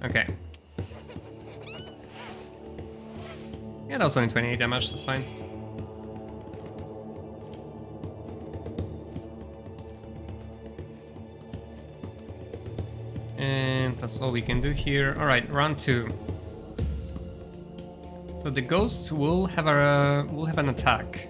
Okay. Yeah, that was only 28 damage, that's fine. And that's all we can do here. Alright, round 2. So the ghosts will have an attack.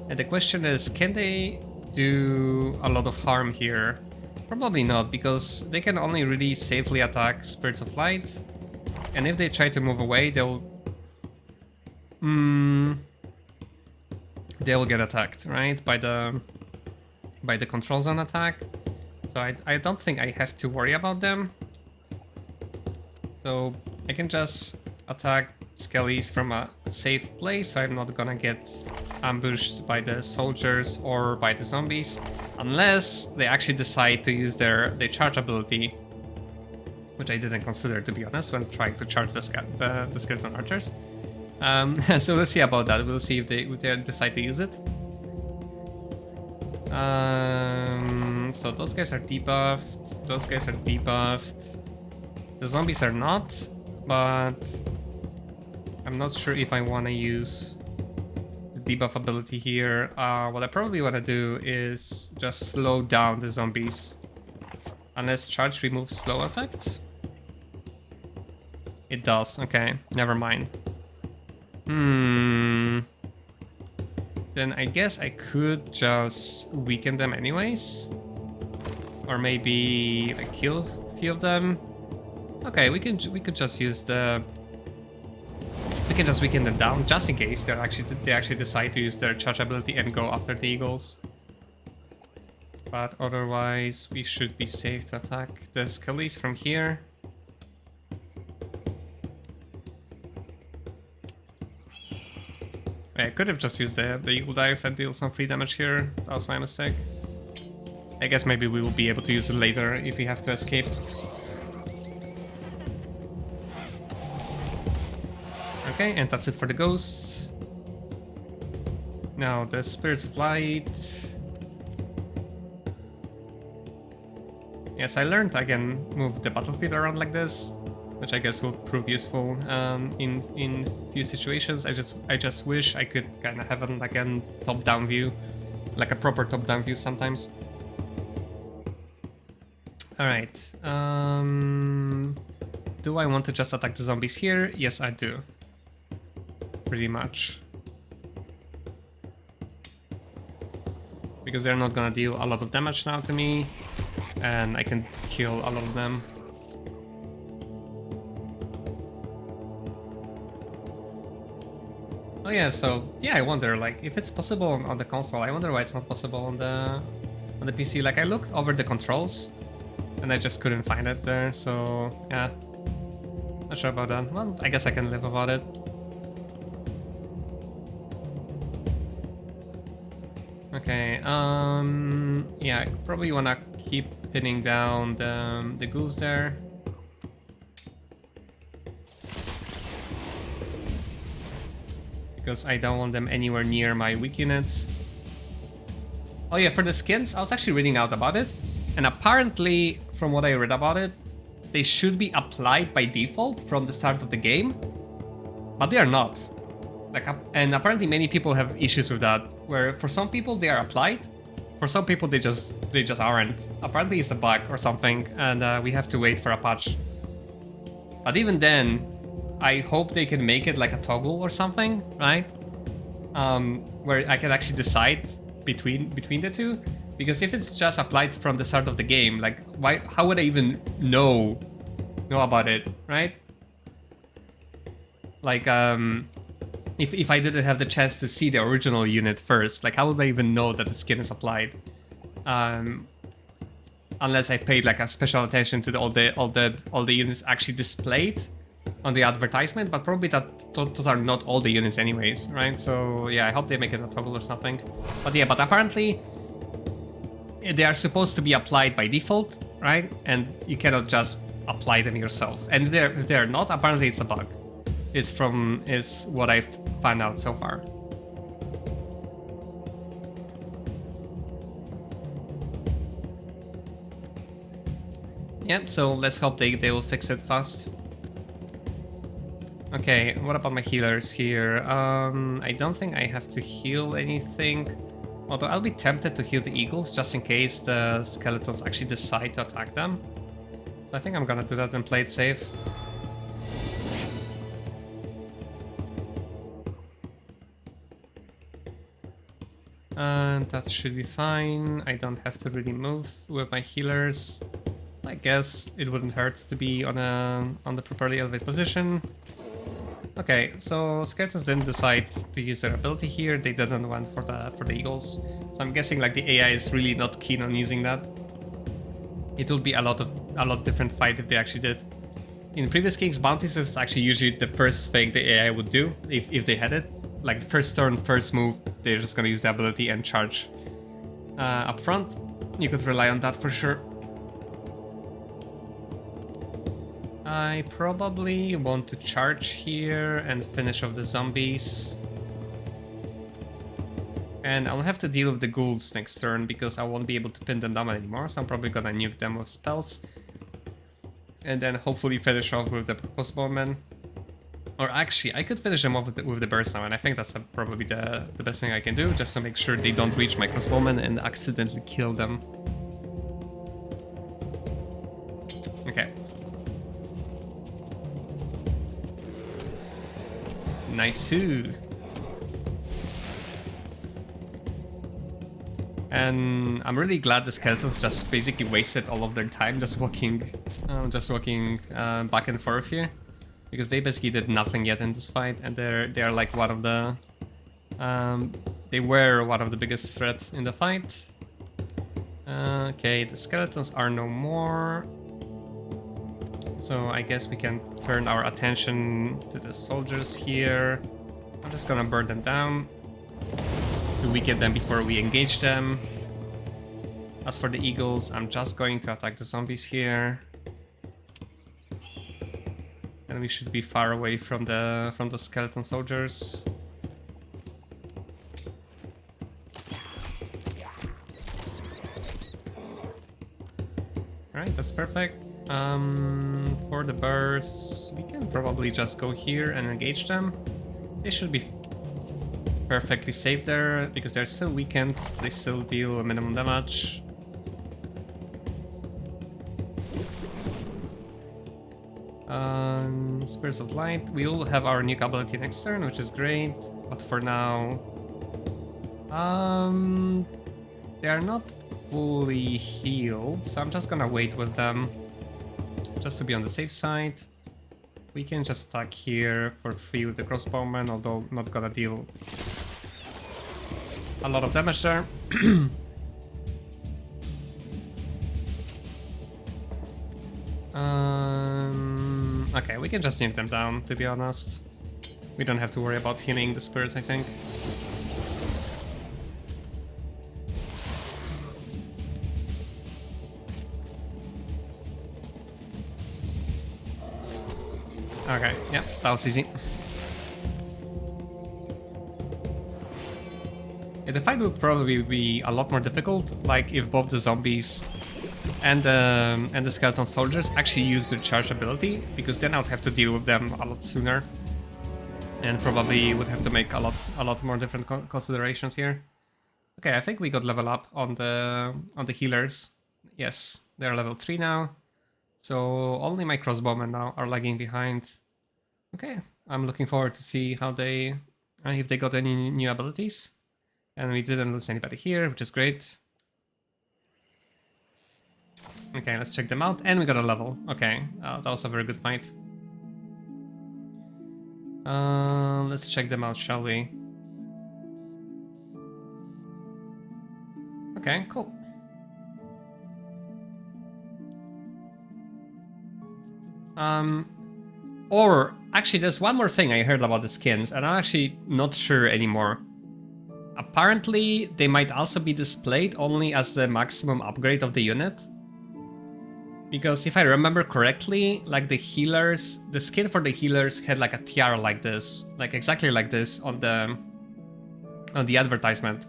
And the question is, can they do a lot of harm here? Probably not, because they can only really safely attack Spirits of Light. And if they try to move away, they'll get attacked, right? By the control zone attack. So I don't think I have to worry about them. So I can just attack Skellies from a safe place, so I'm not gonna get ambushed by the soldiers or by the zombies, unless they actually decide to use their charge ability, which I didn't consider, to be honest, when trying to charge the skeleton archers. So we'll see about that. We'll see if they decide to use it. So those guys are debuffed. Those guys are debuffed. The zombies are not, but I'm not sure if I want to use the debuff ability here. What I probably want to do is just slow down the zombies. Unless charge removes slow effects? It does, okay, never mind. Then I guess I could just weaken them anyways. Or maybe like kill a few of them. Okay, we could just use the... We can just weaken them down just in case they actually decide to use their charge ability and go after the eagles. But otherwise, we should be safe to attack the skellies from here. I could have just used the eagle dive and deal some free damage here. That was my mistake. I guess maybe we will be able to use it later if we have to escape. Okay, and that's it for the ghosts. Now the spirits of light. Yes, I learned I can move the battlefield around like this, which I guess will prove useful in few situations. I just wish I could kind of have like a top-down view, like a proper top-down view sometimes. All right. Do I want to just attack the zombies here? Yes, I do. Pretty much. Because they're not gonna deal a lot of damage now to me, and I can kill a lot of them. Oh yeah, so yeah, I wonder like if it's possible on the console. I wonder why it's not possible on the PC. Like I looked over the controls, and I just couldn't find it there. So yeah, not sure about that. Well, I guess I can live without it. Okay, yeah, I probably wanna keep pinning down the ghouls there. Because I don't want them anywhere near my weak units. Oh yeah, for the skins, I was actually reading out about it. And apparently, from what I read about it, they should be applied by default from the start of the game. But they are not. Like, and apparently many people have issues with that, where for some people they are applied, for some people they just aren't. Apparently it's a bug or something, and we have to wait for a patch. But even then, I hope they can make it like a toggle or something, right? Where I can actually decide between the two, because if it's just applied from the start of the game, like why? How would I even know about it, right? Like if I didn't have the chance to see the original unit first, like how would I even know that the skin is applied? Unless I paid like a special attention to all the units actually displayed on the advertisement, but probably those are not all the units anyways, right? So yeah, I hope they make it a toggle or something. But yeah, but apparently they are supposed to be applied by default, right? And you cannot just apply them yourself. And if they're not, apparently it's a bug. Is what I've found out so far. Yep, so let's hope they will fix it fast. Okay, what about my healers here? I don't think I have to heal anything. Although I'll be tempted to heal the eagles just in case the skeletons actually decide to attack them. So I think I'm gonna do that and play it safe. And that should be fine. I don't have to really move with my healers. I guess it wouldn't hurt to be on the properly elevated position. Okay, so skeletons didn't decide to use their ability here. They didn't want for the eagles. So I'm guessing like the AI is really not keen on using that. It would be a lot different fight if they actually did. In previous King's bounties, it's actually usually the first thing the AI would do if they had it. Like the first turn, first move, they're just gonna use the ability and charge up front. You could rely on that for sure. I probably want to charge here and finish off the zombies. And I'll have to deal with the ghouls next turn because I won't be able to pin them down anymore, so I'm probably gonna nuke them with spells. and then hopefully finish off with the crossbowmen. Or actually, I could finish them off with the birds now, and I think that's probably the best thing I can do, just to make sure they don't reach my crossbowmen and accidentally kill them. Okay. Nice. And I'm really glad the skeletons just basically wasted all of their time just walking back and forth here, because they basically did nothing yet in this fight, and they're like one of the they were one of the biggest threats in the fight. Okay, the skeletons are no more, so I guess we can turn our attention to the soldiers here. I'm just gonna burn them down to weaken them before we engage them. As for the eagles, I'm just going to attack the zombies here. And we should be far away from the skeleton soldiers. Alright, that's perfect. For the birds, we can probably just go here and engage them. They should be perfectly safe there, because they're still weakened. They still deal minimum damage. Spirits of Light. We will have our new ability next turn, which is great. But for now, they are not fully healed, so I'm just gonna wait with them, just to be on the safe side. We can just attack here for free with the crossbowman, although not gonna deal a lot of damage there. Okay, we can just nuke them down, to be honest. We don't have to worry about healing the spirits, I think. Okay, yeah, that was easy. Yeah, the fight would probably be a lot more difficult, like if both the zombies and the skeleton soldiers actually use their charge ability, because then I would have to deal with them a lot sooner, and probably would have to make a lot more different considerations here. Okay, I think we got level up on the healers. Yes, they're level 3 now. So only my crossbowmen now are lagging behind. Okay, I'm looking forward to see how they, if they got any new abilities. And we didn't lose anybody here, which is great. Okay, let's check them out. And we got a level. Okay, that was a very good fight. Let's check them out, shall we? Okay, cool. Or actually, there's one more thing I heard about the skins, and I'm actually not sure anymore. Apparently, they might also be displayed only as the maximum upgrade of the unit. Because if I remember correctly, like the healers, the skin for the healers had like a tiara like this, like exactly like this on the advertisement.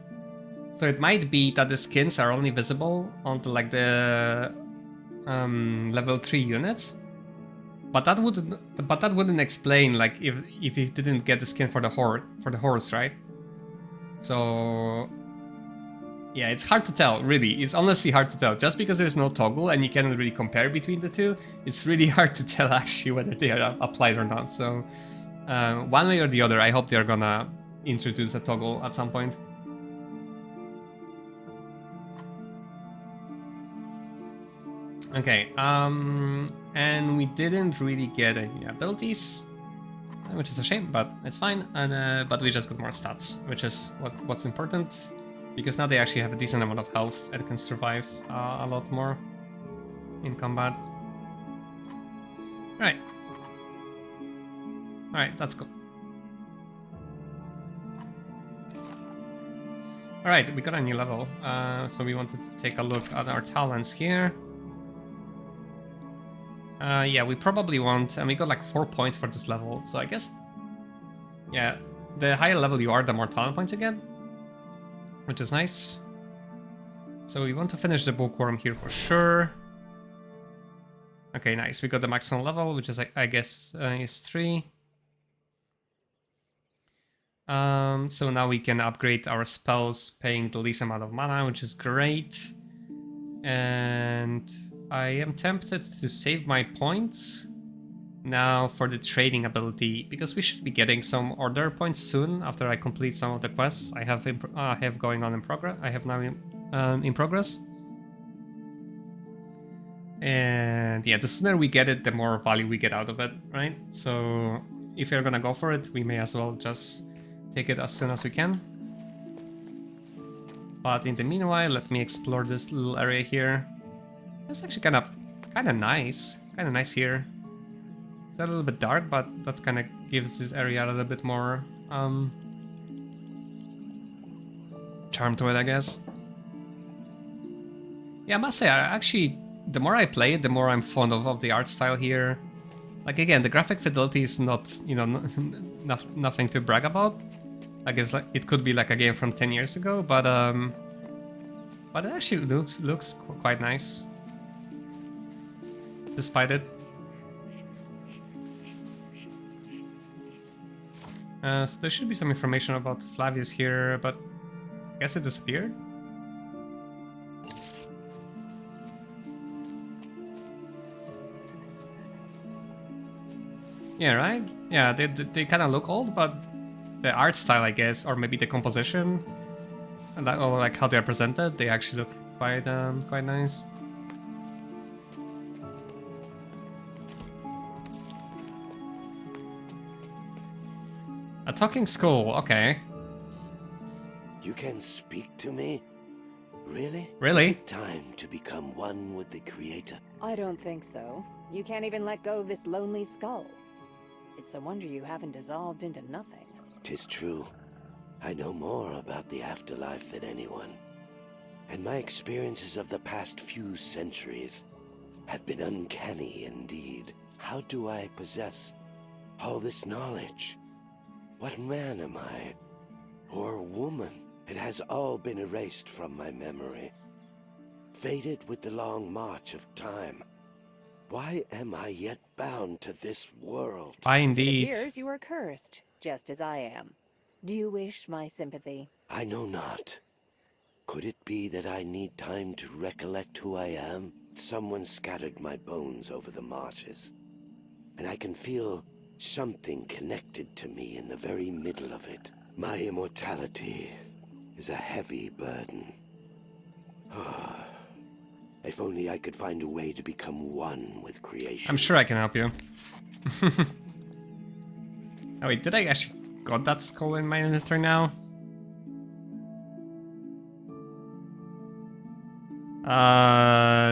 So it might be that the skins are only visible on like the level 3 units. But that wouldn't explain like if you didn't get the skin for the horse, right? So yeah, it's hard to tell, really. It's honestly hard to tell. Just because there's no toggle and you cannot really compare between the two, it's really hard to tell actually whether they are applied or not. So one way or the other, I hope they're gonna introduce a toggle at some point. Okay, and we didn't really get any abilities, which is a shame, but it's fine. And but we just got more stats, which is what's important, because now they actually have a decent amount of health and can survive a lot more in combat. All right, that's cool. All right, we got a new level, so we wanted to take a look at our talents here. Yeah, we probably want, and we got like 4 points for this level, so I guess, yeah, the higher level you are, the more talent points you get, which is nice. So we want to finish the bookworm here for sure. Okay, nice. We got the maximum level, which is, I guess, is 3. So now we can upgrade our spells, paying the least amount of mana, which is great. And I am tempted to save my points now for the trading ability, because we should be getting some order points soon after I complete some of the quests I have going on in progress. I have now in progress. And yeah, the sooner we get it, the more value we get out of it, right? So if you're gonna go for it, we may as well just take it as soon as we can. But in the meanwhile, let me explore this little area here. It's actually kind of nice. Kind of nice here. It's a little bit dark, but that kind of gives this area a little bit more charm to it, I guess. Yeah, I must say, the more I play it, the more I'm fond of the art style here. Like, again, the graphic fidelity is not, you know, nothing to brag about. I guess like it could be like a game from 10 years ago, but it actually looks quite nice, despite it. So there should be some information about Flavius here, but I guess it disappeared. Yeah, right? Yeah, they kind of look old, but the art style, I guess, or maybe the composition, and that, or like how they're presented, they actually look quite nice. A talking skull, okay. You can speak to me? Really? Really? Is it time to become one with the Creator? I don't think so. You can't even let go of this lonely skull. It's a wonder you haven't dissolved into nothing. 'Tis true. I know more about the afterlife than anyone. And my experiences of the past few centuries have been uncanny indeed. How do I possess all this knowledge? What man am I? Or woman? It has all been erased from my memory. Faded with the long march of time. Why am I yet bound to this world? Why It indeed. appears you are cursed, just as I am. Do you wish my sympathy? I know not. Could it be that I need time to recollect who I am? Someone scattered my bones over the marshes, and I can feel something connected to me in the very middle of it. My immortality is a heavy burden. If only I could find a way to become one with creation. I'm sure I can help you. Oh wait, did I actually got that skull in my inventory now?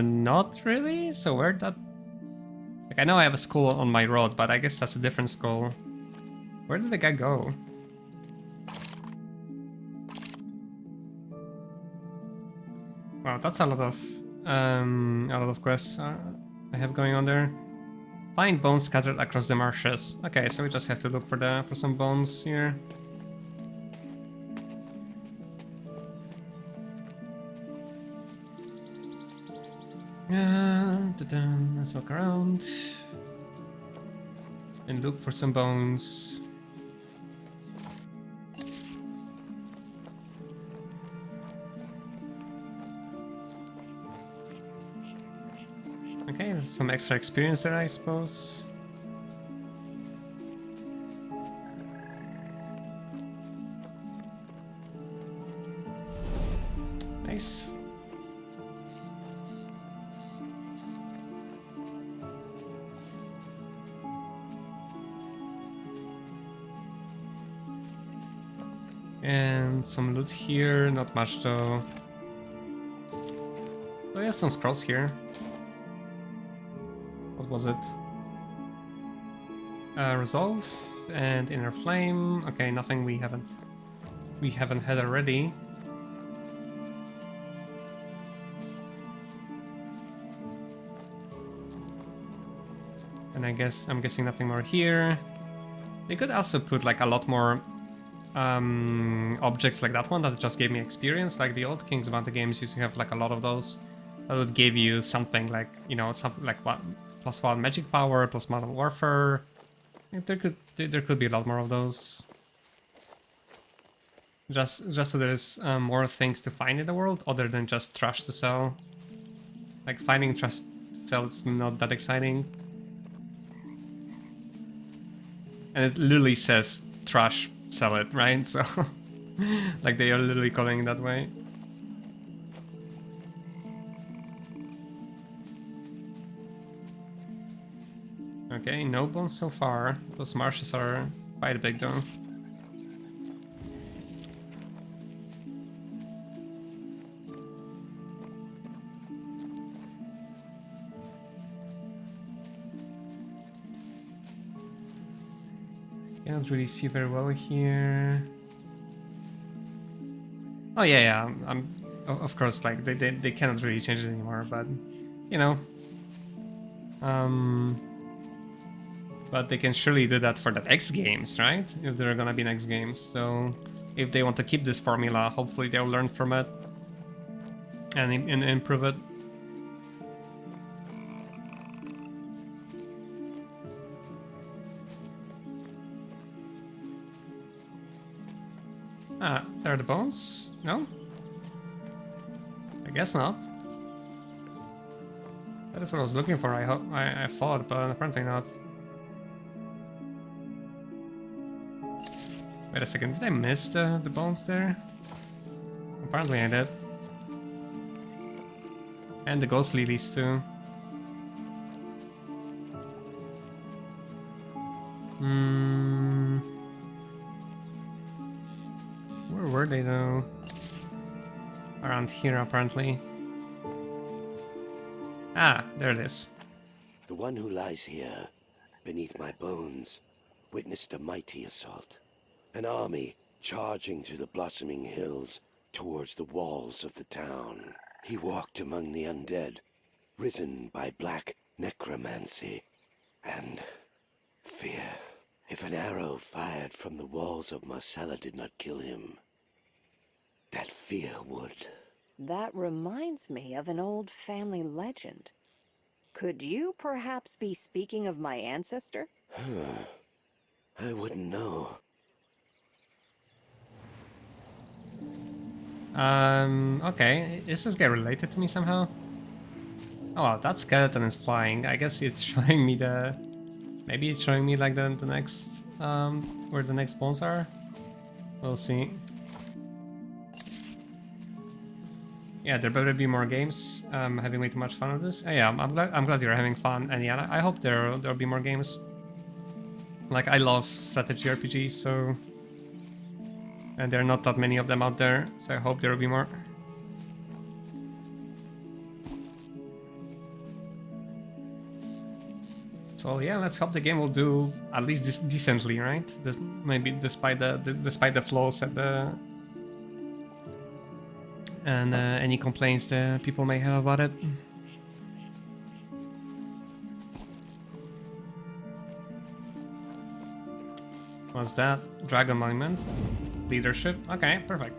Not really. So where'd that? Like, I know I have a skull on my road, but I guess that's a different skull. Where did the guy go? Wow, that's a lot of quests I have going on there. Find bones scattered across the marshes. Okay, so we just have to look for some bones here. Let's walk around and look for some bones. Okay, there's some extra experience there, I suppose. Nice. And some loot here, not much though. Oh yeah, some scrolls here. What was it? Resolve and Inner Flame. Okay, nothing we haven't had already. And I'm guessing nothing more here. They could also put like a lot more objects like that one that just gave me experience, like the old King's Bounty games used to have like a lot of those. that would give you something like, you know, something like what, +1 magic power, +1 warfare. I think there could be a lot more of those. Just so there's more things to find in the world other than just trash to sell. Like finding trash to sell is not that exciting. And it literally says trash, sell it, right? So like they are literally calling it that way. Okay, no bones so far. Those marshes are quite big though. Can't really see very well here. Oh yeah, of course, like they cannot really change it anymore, but you know, but they can surely do that for the next games, right? If there are gonna be next games. So if they want to keep this formula, hopefully they'll learn from it and improve it. Ah, there are the bones? No? I guess not. That is what I was looking for, I thought, but apparently not. Wait a second, did I miss the bones there? Apparently I did. And the ghost lilies too. Where were they though? Around here apparently. Ah, there it is. The one who lies here, beneath my bones, witnessed a mighty assault. An army charging through the blossoming hills towards the walls of the town. He walked among the undead, risen by black necromancy and fear. If an arrow fired from the walls of Marcella did not kill him, that fear would. That reminds me of an old family legend. Could you perhaps be speaking of my ancestor? I wouldn't know. Okay. Is this guy related to me somehow? Oh wow, that skeleton is flying. I guess it's showing me the... Maybe it's showing me like the next... where the next bones are? We'll see. Yeah, there better be more games. I'm having way too much fun with this. Yeah, I'm glad you're having fun, and yeah, I hope there'll be more games. Like, I love strategy RPGs, so... And there are not that many of them out there, so I hope there will be more. So yeah, let's hope the game will do at least decently, right? Maybe despite the flaws and any complaints that people may have about it. What's that? Dragon Monument. Leadership. Okay, perfect.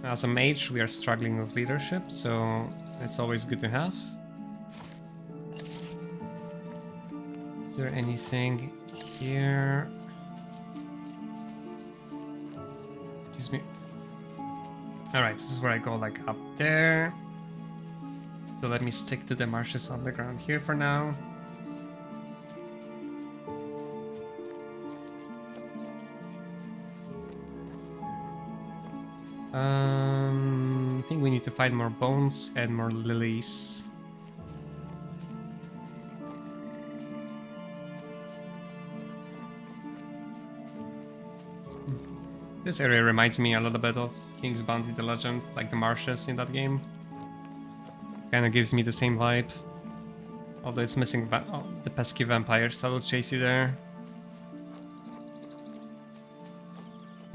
As a mage, we are struggling with leadership, so it's always good to have. Is there anything here? Excuse me. Alright, this is where I go, like, up there. So let me stick to the marshes on the ground here for now. I think we need to find more bones and more lilies. This area reminds me a little bit of King's Bounty the Legend, like the marshes in that game. Kinda gives me the same vibe. Although it's missing the pesky vampires that will chase you there.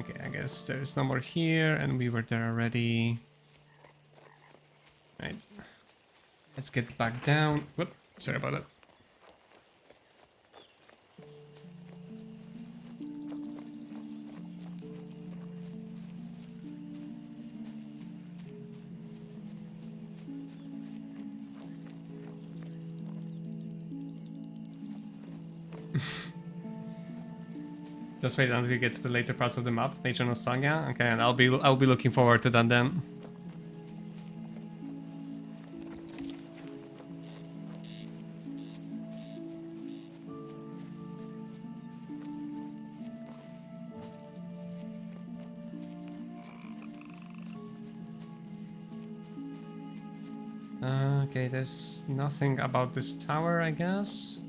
Okay, I guess there's no more here, and we were there already. Right. Let's get back down. Whoop, sorry about it. Just wait until you get to the later parts of the map, Nature Nostalgia. Okay, and I'll be looking forward to that then. Okay, there's nothing about this tower, I guess.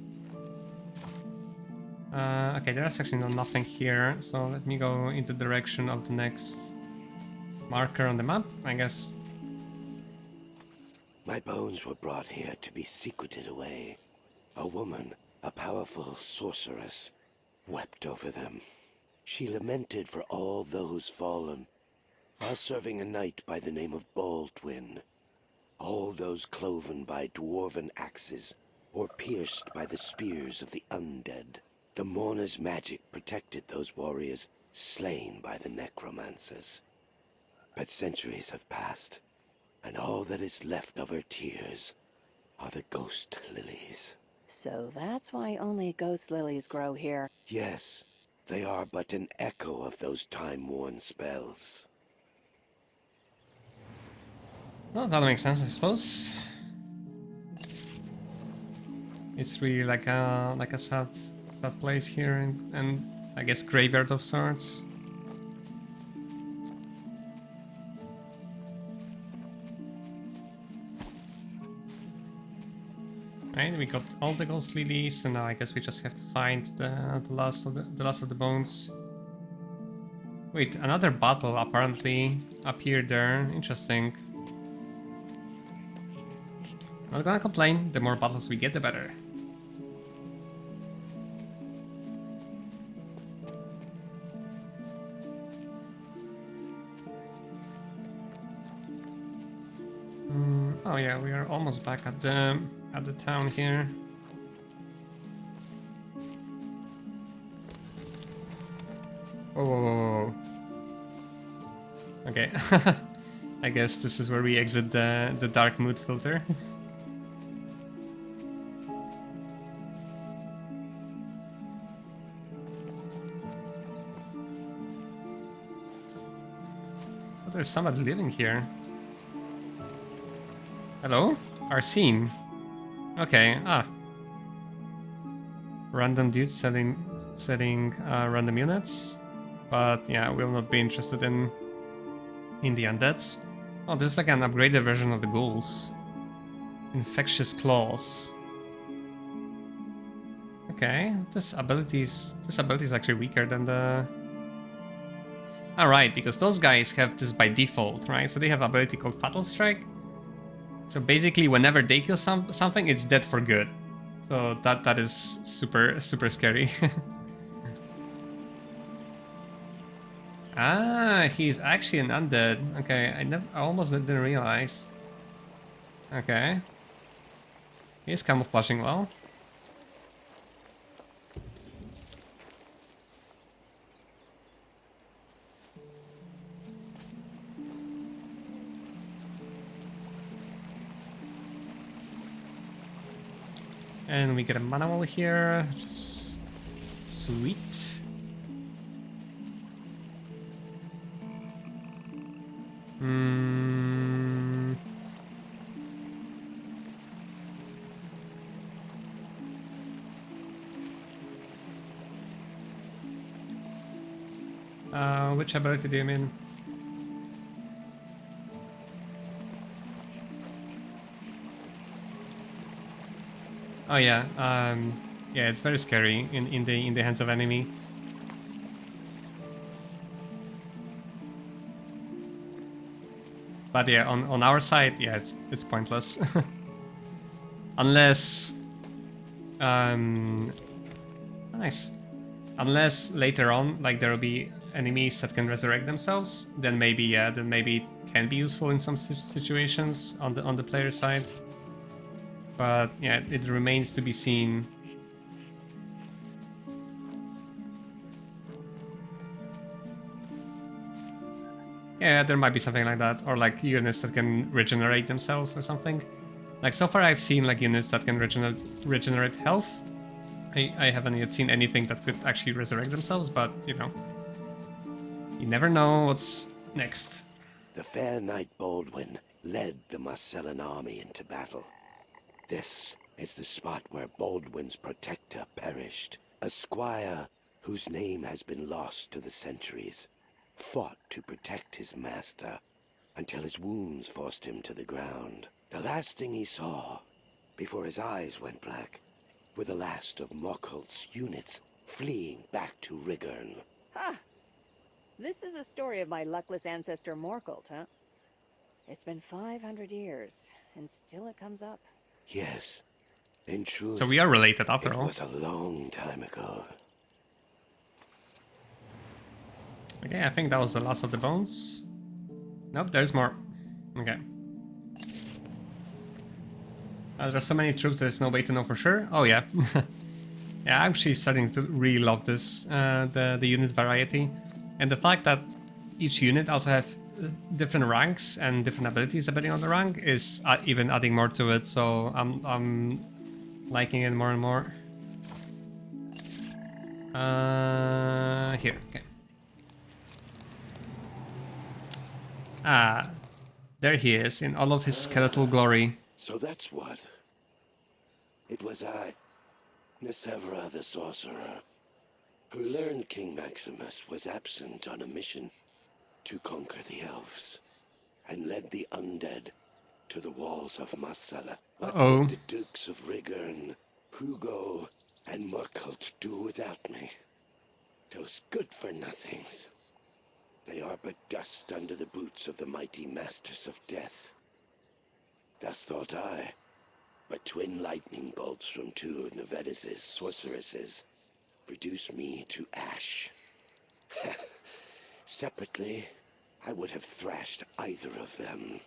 Okay, there's actually nothing here, so let me go in the direction of the next marker on the map, I guess. My bones were brought here to be secreted away. A woman, a powerful sorceress, wept over them. She lamented for all those fallen, while serving a knight by the name of Baldwin. All those cloven by dwarven axes, or pierced by the spears of the undead. The mourner's magic protected those warriors slain by the necromancers. But centuries have passed, and all that is left of her tears are the ghost lilies. So that's why only ghost lilies grow here. Yes, they are but an echo of those time-worn spells. Well, that makes sense, I suppose. It's really like a sad place here, and I guess graveyard of sorts. Right, we got all the ghost lilies, and now I guess we just have to find the last of the bones. Wait, another battle apparently appeared there. Interesting. Not gonna complain. The more battles we get, the better. Oh yeah, we are almost back at the town here. Whoa, whoa, whoa, whoa. Okay. I guess this is where we exit the dark mood filter. Oh, there's somebody living here. Hello? Arsene. Okay, random dudes setting random units. But yeah, we'll not be interested in the undeads. Oh, there's like an upgraded version of the ghouls. Infectious claws. Okay, this ability is actually weaker than the... Alright, because those guys have this by default, right? So they have an ability called Fatal Strike. So basically, whenever they kill something, it's dead for good. So that is super scary. Ah, he's actually an undead. Okay, I almost didn't realize. Okay. He's camouflaging well. And we get a manual here, which is sweet. Which ability do you mean? Oh yeah, yeah, it's very scary in the hands of enemy. But yeah, on our side, yeah, it's pointless. Unless, nice. Unless later on, like there will be enemies that can resurrect themselves, then maybe yeah, then maybe it can be useful in some situations on the player side. But yeah, it remains to be seen. Yeah, there might be something like that, or like units that can regenerate themselves or something. Like so far I've seen like units that can regenerate health, I haven't yet seen anything that could actually resurrect themselves, but you know, you never know what's next. The fair knight Baldwin led the Marcellan army into battle. This is the spot where Baldwin's protector perished. A squire whose name has been lost to the centuries fought to protect his master until his wounds forced him to the ground. The last thing he saw before his eyes went black were the last of Morkult's units fleeing back to Rigurn. Ha! This is a story of my luckless ancestor Morkult, huh? It's been 500 years, and still it comes up. Yes, in truth, So we are related after it all. was a long time ago. Okay, I think that was the last of the bones. Nope, there's more. Okay. There are so many troops, there's no way to know for sure. Oh yeah. Yeah, I'm actually starting to really love this, the unit variety. And the fact that each unit also have different ranks and different abilities depending on the rank is even adding more to it, so I'm liking it more and more. Here, okay. Ah, there he is in all of his skeletal glory. So that's what. It was I, Nisevra the Sorcerer, who learned King Maximus was absent on a mission to conquer the elves, and led the undead to the walls of Marcella. What would the Dukes of Rigurn, Hugo, and Morkult do without me? Those good-for-nothings. They are but dust under the boots of the mighty masters of death. Thus thought I, but twin lightning bolts from two of Nevedis' sorceresses reduce me to ash. Separately, I would have thrashed either of them.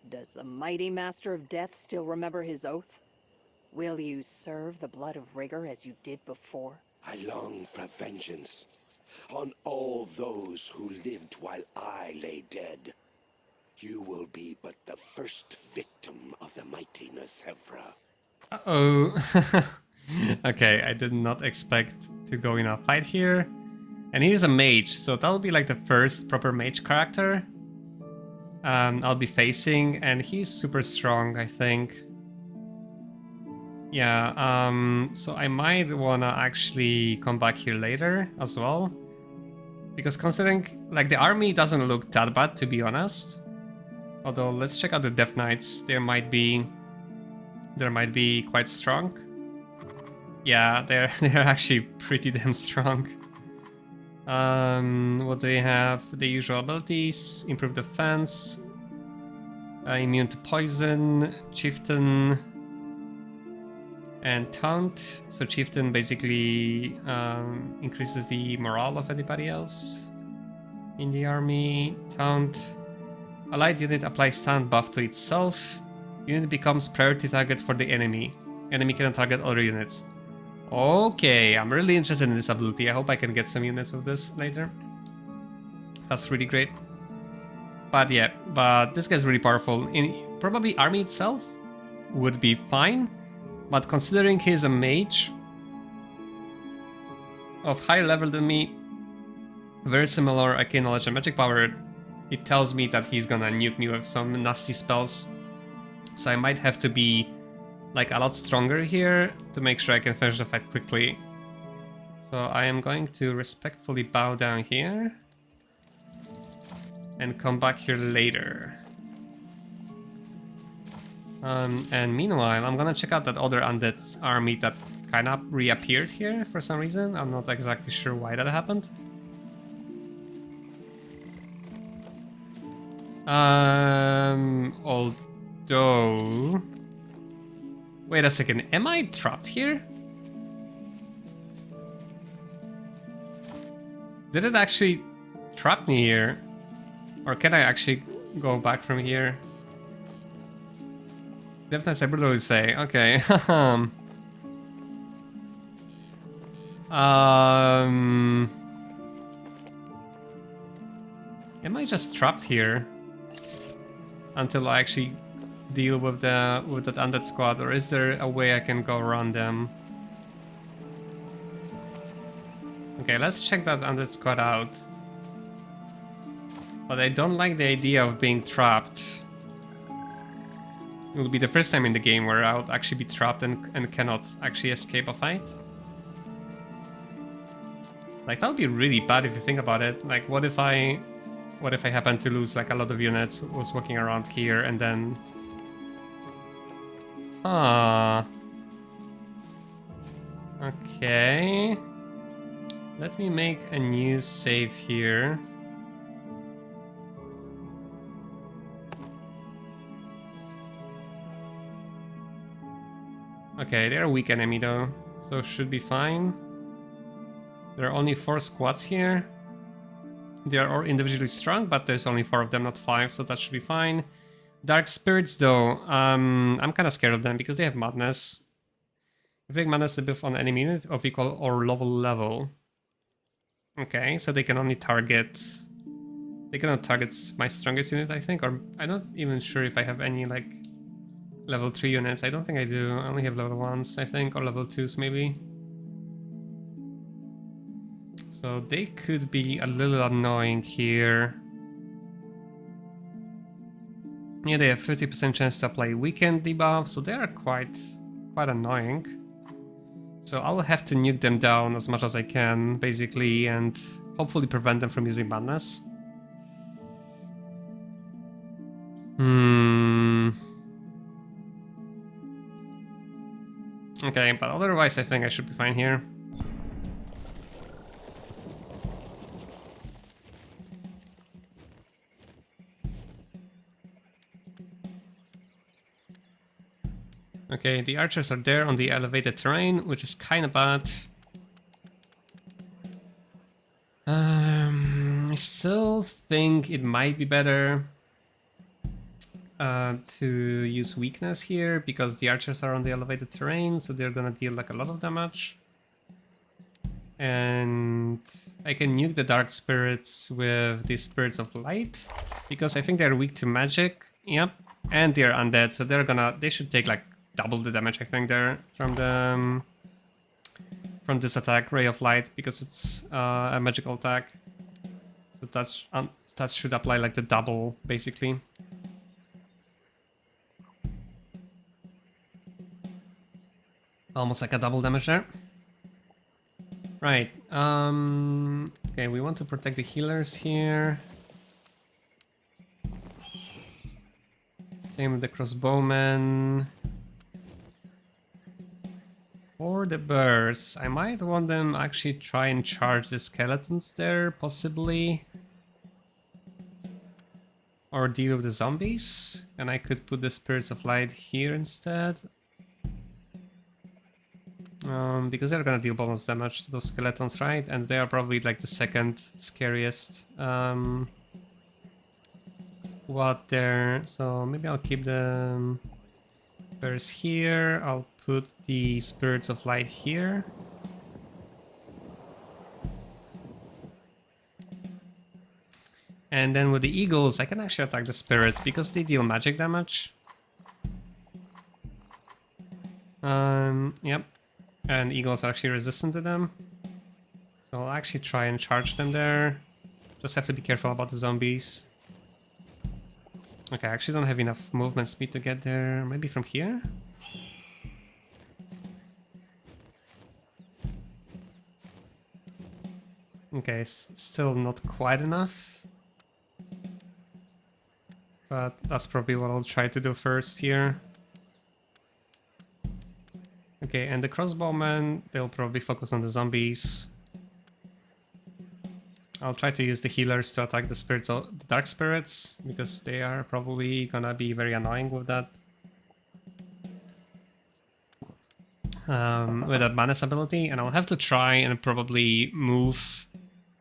Does the mighty Master of Death still remember his oath? Will you serve the blood of rigor as you did before? I long for vengeance on all those who lived while I lay dead. You will be but the first victim of the mighty Nisevra. Uh-oh. Okay, I did not expect to go in a fight here. And he's a mage, so that'll be like the first proper mage character I'll be facing, and he's super strong, I think. Yeah, so I might wanna actually come back here later as well. Because considering, like, the army doesn't look that bad, to be honest. Although, let's check out the Death Knights. They might be quite strong. Yeah, they're actually pretty damn strong. What do we have? The usual abilities: improve defense, immune to poison, chieftain, and taunt. So chieftain basically increases the morale of anybody else in the army. Taunt. Allied unit applies stun buff to itself. Unit becomes priority target for the enemy. Enemy cannot target other units. Okay, I'm really interested in this ability. I hope I can get some units with this later. That's really great. But yeah, but this guy's really powerful. Probably army itself would be fine, but considering he's a mage of higher level than me, very similar arcane knowledge and magic power, it tells me that he's gonna nuke me with some nasty spells. So I might have to be like a lot stronger here to make sure I can finish the fight quickly. So I am going to respectfully bow down here and come back here later. And meanwhile, I'm gonna check out that other undead army that kind of reappeared here for some reason. I'm not exactly sure why that happened. Although... Wait a second, am I trapped here? Did it actually trap me here? Or can I actually go back from here? Definitely, I would always say, okay. Am I just trapped here until I actually deal with that undead squad, or is there a way I can go around them? Okay, let's check that undead squad out. But I don't like the idea of being trapped. It will be the first time in the game where I'll actually be trapped and cannot actually escape a fight. Like, that would be really bad if you think about it. Like, what if I happen to lose like a lot of units, was walking around here and then... Ah. Okay. Let me make a new save here. Okay, they're a weak enemy though, so should be fine. There are only 4 squads here. They are all individually strong, but there's only 4 of them, not 5, so that should be fine. Dark spirits though, I'm kind of scared of them because they have madness. Inflict madness debuff on enemy unit of equal or lower level. Okay, so they can only target... They cannot target my strongest unit, I think, or I'm not even sure if I have any like level 3 units. I don't think I do. I only have level 1s, I think, or level 2s maybe. So they could be a little annoying here. Yeah, they have 50% chance to apply weekend debuff, so they are quite annoying. So I'll have to nuke them down as much as I can, basically, and hopefully prevent them from using madness. Okay, but otherwise I think I should be fine here. Okay, the archers are there on the elevated terrain, which is kind of bad. I still think it might be better to use weakness here, because the archers are on the elevated terrain, so they're gonna deal like a lot of damage. And I can nuke the dark spirits with the spirits of light, because I think they're weak to magic. Yep, and they're undead, so they should take like double the damage, I think, there from this attack, Ray of Light, because it's a magical attack. So that should apply like the double, basically. Almost like a double damage there. Right. Okay, we want to protect the healers here. Same with the crossbowmen. For the bursts, I might want them actually try and charge the skeletons there, possibly. Or deal with the zombies. And I could put the spirits of light here instead. Because they're gonna deal bonus damage to those skeletons, right? And they are probably like the second scariest squad there. So maybe I'll keep the bears here. I'll put the spirits of light here. And then with the eagles, I can actually attack the spirits because they deal magic damage. Yep. And eagles are actually resistant to them. So I'll actually try and charge them there. Just have to be careful about the zombies. Okay, I actually don't have enough movement speed to get there. Maybe from here? Okay, still not quite enough. But that's probably what I'll try to do first here. Okay, and the crossbowmen, they'll probably focus on the zombies. I'll try to use the healers to attack the spirits, the dark spirits, because they are probably gonna be very annoying with that. With that madness ability, and I'll have to try and probably move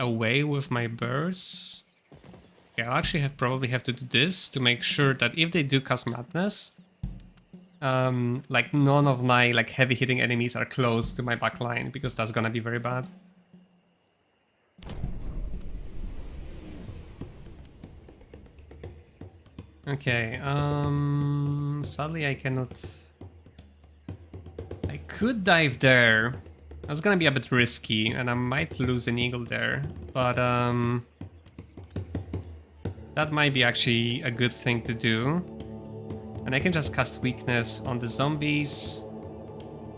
away with my bursts. Okay, I'll actually probably have to do this to make sure that if they do cast madness, like none of my like heavy hitting enemies are close to my backline, because that's gonna be very bad. Okay, sadly I cannot... I could dive there, That's gonna be a bit risky, and I might lose an eagle there, but that might be actually a good thing to do. And I can just cast weakness on the zombies,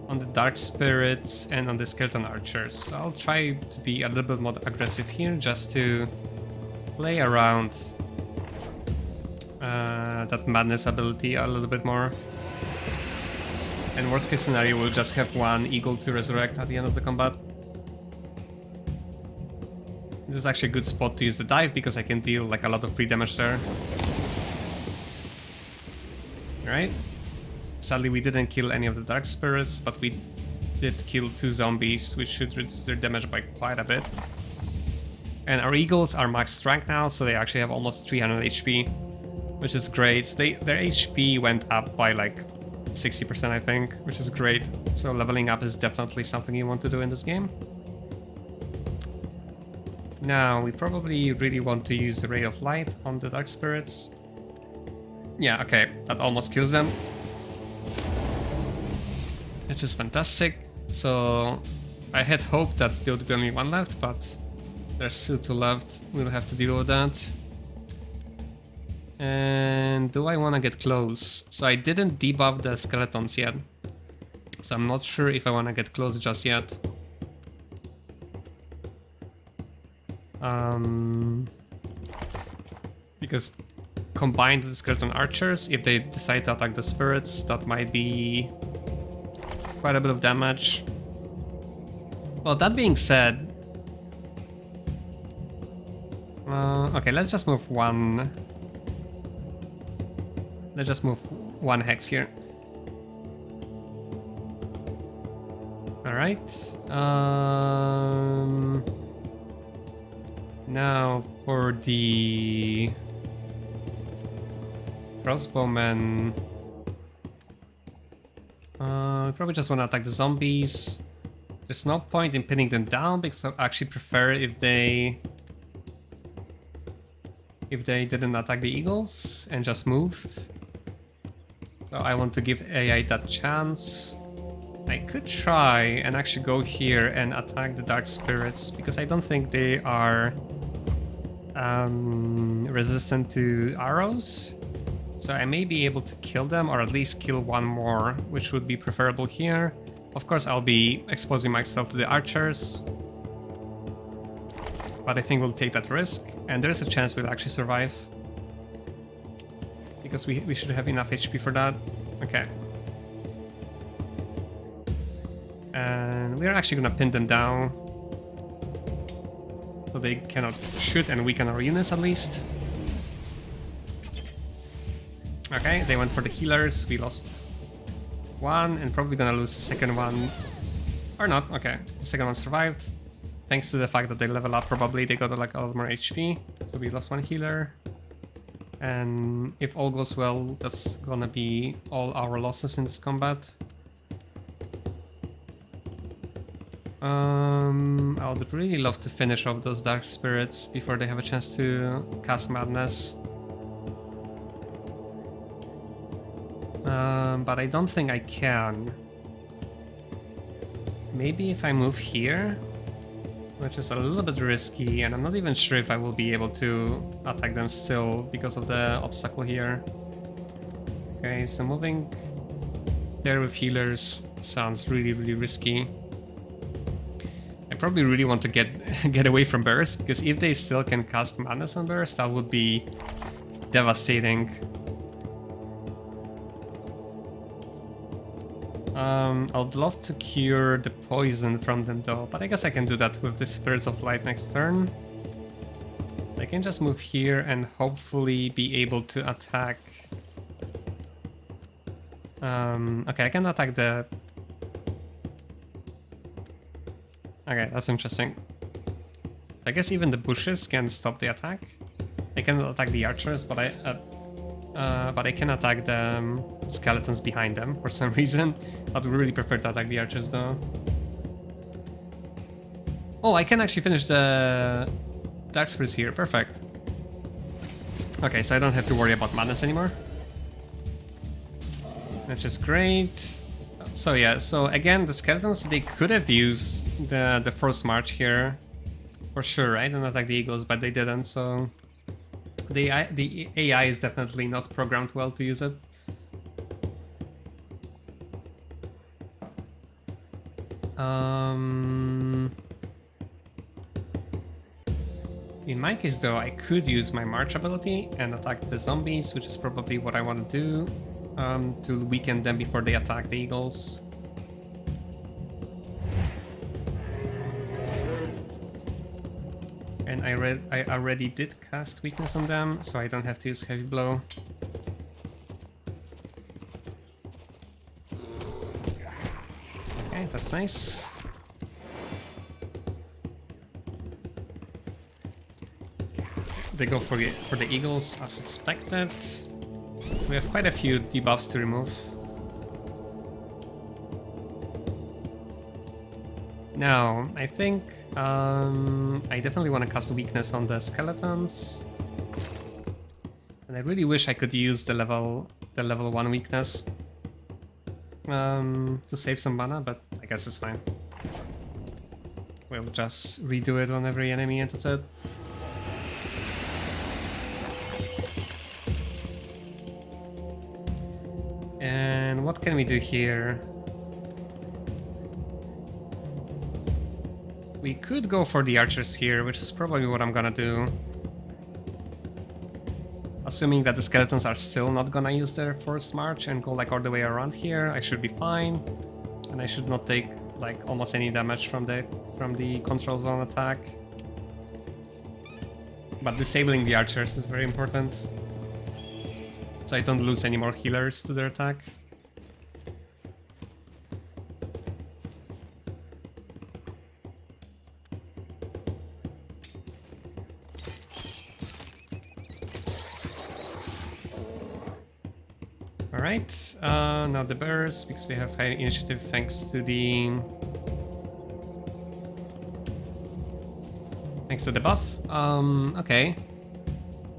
on the dark spirits, and on the skeleton archers. So I'll try to be a little bit more aggressive here, just to play around that madness ability a little bit more. And worst case scenario, we'll just have one eagle to resurrect at the end of the combat. This is actually a good spot to use the dive because I can deal like a lot of free damage there. Alright. Sadly, we didn't kill any of the dark spirits, but we did kill 2 zombies, which should reduce their damage by quite a bit. And our eagles are max strength now, so they actually have almost 300 HP, which is great. Their HP went up by like 60%, I think, which is great. So leveling up is definitely something you want to do in this game. Now, we probably really want to use the Ray of Light on the dark spirits. Yeah, okay, that almost kills them. Which is fantastic. So I had hoped that there would be only 1 left, but there's still 2 left. We'll have to deal with that. And do I want to get close? So I didn't debuff the skeletons yet. So I'm not sure if I want to get close just yet. Because combined with the skeleton archers, if they decide to attack the spirits, that might be quite a bit of damage. Well, that being said, okay, let's just move one. Let's just move 1 hex here. All right. Now for the crossbowmen, we probably just want to attack the zombies. There's no point in pinning them down because I actually prefer if they didn't attack the eagles and just moved. So I want to give AI that chance. I could try and actually go here and attack the dark spirits because I don't think they are resistant to arrows. So I may be able to kill them or at least kill 1 more, which would be preferable here. Of course, I'll be exposing myself to the archers, but I think we'll take that risk, and there's a chance we'll actually survive because we should have enough HP for that. Okay. And we're actually gonna pin them down so they cannot shoot and weaken our units at least. Okay, they went for the healers. We lost 1 and probably gonna lose the second one. Or not, okay. The second one survived. Thanks to the fact that they level up, probably they got like a lot more HP. So we lost 1 healer. And if all goes well, that's gonna be all our losses in this combat. I would really love to finish off those dark spirits before they have a chance to cast madness. But I don't think I can. Maybe if I move here, which is a little bit risky, and I'm not even sure if I will be able to attack them still because of the obstacle here. Okay, so moving there with healers sounds really, really risky. I probably really want to get away from bears, because if they still can cast madness on bears, that would be devastating. I'd love to cure the poison from them though, but I guess I can do that with the Spirits of Light next turn. I can just move here and hopefully be able to attack. Okay, I can attack the... Okay, that's interesting. I guess even the bushes can stop the attack. I cannot attack the archers, but I can attack the skeletons behind them for some reason. I would really prefer to attack the archers though. Oh, I can actually finish the dark spirits here. Perfect. Okay, so I don't have to worry about madness anymore, which is great. So yeah, so again, the skeletons, they could have used the first march here, for sure, right? And attack the eagles, but they didn't, so... the AI is definitely not programmed well to use it. In my case though, I could use my march ability and attack the zombies, which is probably what I want to do, to weaken them before they attack the eagles. And I already did cast weakness on them, so I don't have to use heavy blow. Okay, that's nice. They go for the eagles as expected. We have quite a few debuffs to remove. Now, I think I definitely want to cast weakness on the skeletons. And I really wish I could use the level 1 weakness to save some mana, but I guess it's fine. We'll just redo it on every enemy and that's it. And what can we do here? We could go for the archers here, which is probably what I'm gonna do. Assuming that the skeletons are still not gonna use their first march and go like all the way around here, I should be fine. And I should not take like almost any damage from the control zone attack. But disabling the archers is very important, so I don't lose any more healers to their attack. Alright, now the bears, because they have high initiative thanks to the buff. Okay.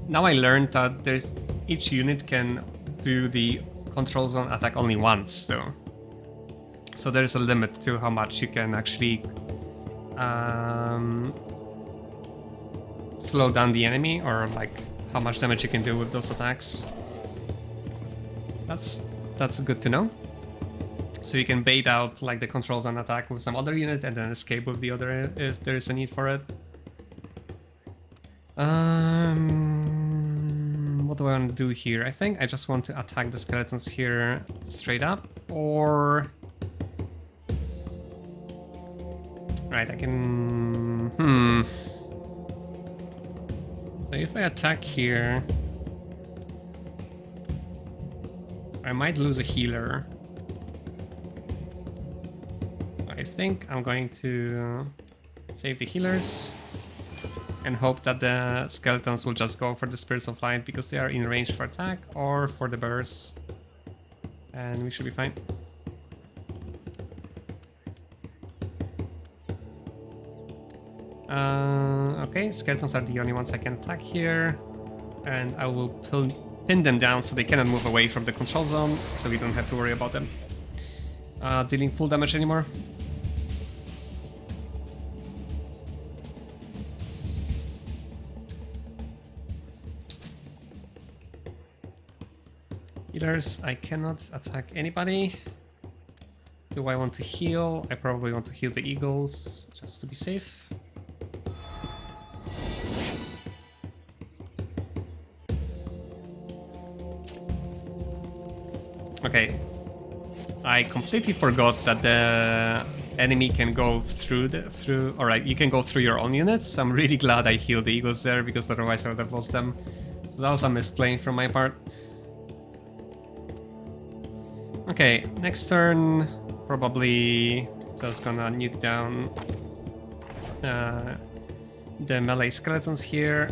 Now I learned that each unit can do the control zone attack only once, though. So there's a limit to how much you can actually slow down the enemy, or like how much damage you can do with those attacks. That's good to know. So you can bait out like the control zone attack with some other unit and then escape with the other if there is a need for it. What do I want to do here? I think I just want to attack the skeletons here straight up, or... Right, I can... So if I attack here... I might lose a healer. I think I'm going to save the healers and hope that the skeletons will just go for the Spirits of Light because they are in range for attack, or for the burst. And we should be fine. Okay, skeletons are the only ones I can attack here. And I will pin them down so they cannot move away from the control zone, so we don't have to worry about them dealing full damage anymore. Healers, I cannot attack anybody. Do I want to heal? I probably want to heal the eagles, just to be safe. Okay, I completely forgot that the enemy can go through. Alright, you can go through your own units, so I'm really glad I healed the eagles there, because otherwise I would have lost them. So that was a misplaying from my part. Okay, next turn, probably just gonna nuke down the melee skeletons here,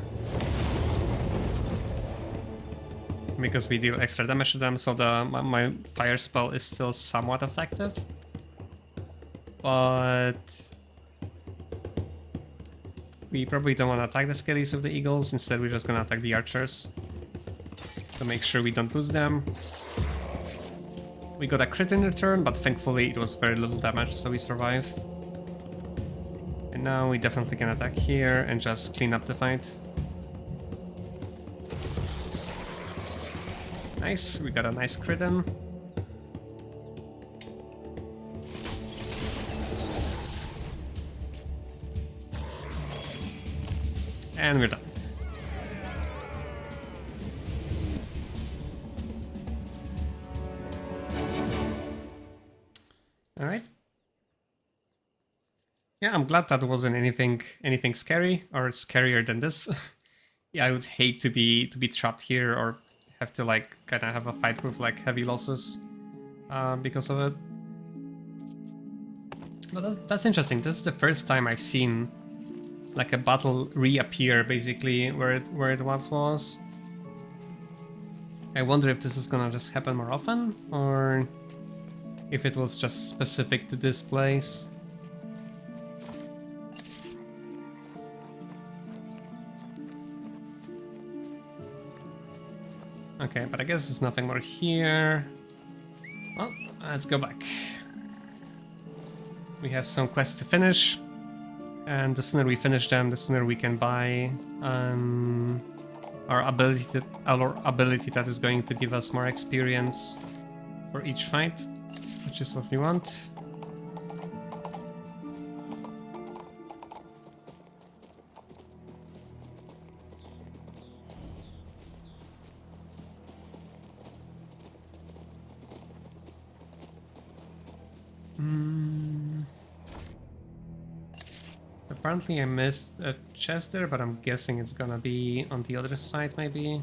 because we deal extra damage to them, so my fire spell is still somewhat effective. But we probably don't want to attack the skellies with the eagles, instead we're just gonna attack the archers to make sure we don't lose them. We got a crit in return, but thankfully it was very little damage, so we survived. And now we definitely can attack here and just clean up the fight. Nice, we got a nice crit in. And we're done. All right. Yeah, I'm glad that wasn't anything scary or scarier than this. Yeah, I would hate to be trapped here or have to like kind of have a fight with like heavy losses because of it. But that's interesting. This is the first time I've seen like a battle reappear basically where it once was. I wonder if this is gonna just happen more often or if it was just specific to this place. Okay, but I guess there's nothing more here. Well, let's go back. We have some quests to finish, and the sooner we finish them, the sooner we can buy our ability that is going to give us more experience for each fight, which is what we want. Apparently I missed a chest there, but I'm guessing it's gonna be on the other side maybe.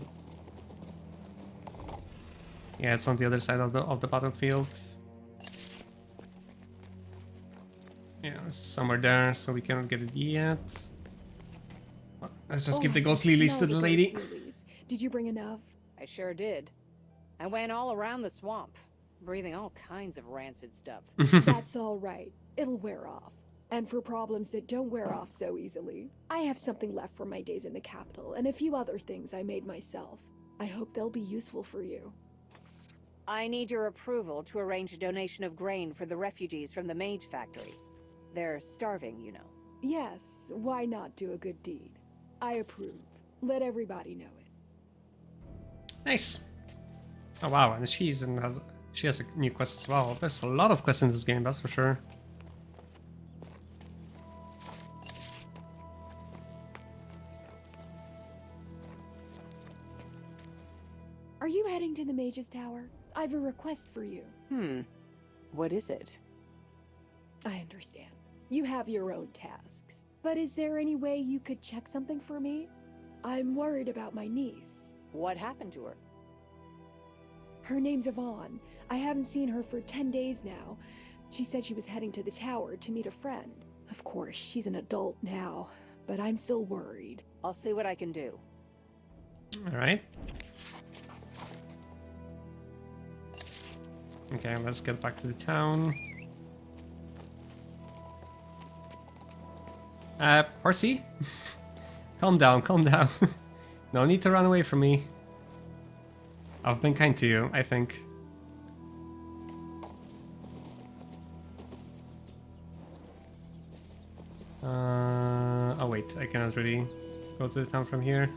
Yeah, it's on the other side of the battlefield. Yeah, it's somewhere there, so we cannot get it yet. Well, let's just give the ghost lilies to the lady. Did you bring enough? I sure did. I went all around the swamp, breathing all kinds of rancid stuff. That's all right. It'll wear off. And for problems that don't wear off so easily, I have something left from my days in the capital and a few other things I made myself. I hope they'll be useful for you. I need your approval to arrange a donation of grain for the refugees from the Mage factory. They're starving, you know. Yes, why not do a good deed? I approve. Let everybody know it. Nice. Oh wow, and she has a new quest as well. There's a lot of quests in this game, that's for sure. Are you heading to the Mage's Tower? I've a request for you. What is it? I understand. You have your own tasks. But is there any way you could check something for me? I'm worried about my niece. What happened to her? Her name's Yvonne. I haven't seen her for 10 days now. She said she was heading to the tower to meet a friend. Of course, she's an adult now, but I'm still worried. I'll see what I can do. Alright. Okay, let's get back to the town. Horsey? Calm down, calm down. No need to run away from me. I've been kind to you, I think. Oh wait, I cannot really go to the town from here.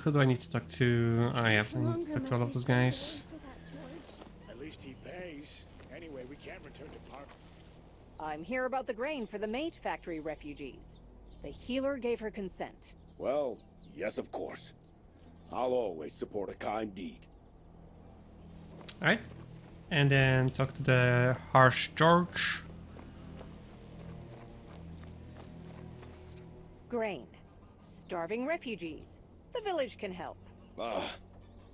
Who do I need to talk to? Oh yeah, I need to talk to all of those guys. At least he pays. Anyway, we can't return to Park. I'm here about the grain for the Mage factory refugees. The healer gave her consent. Well, yes, of course. I'll always support a kind deed. Alright. And then talk to the Harsh George. Grain. Starving refugees. The village can help.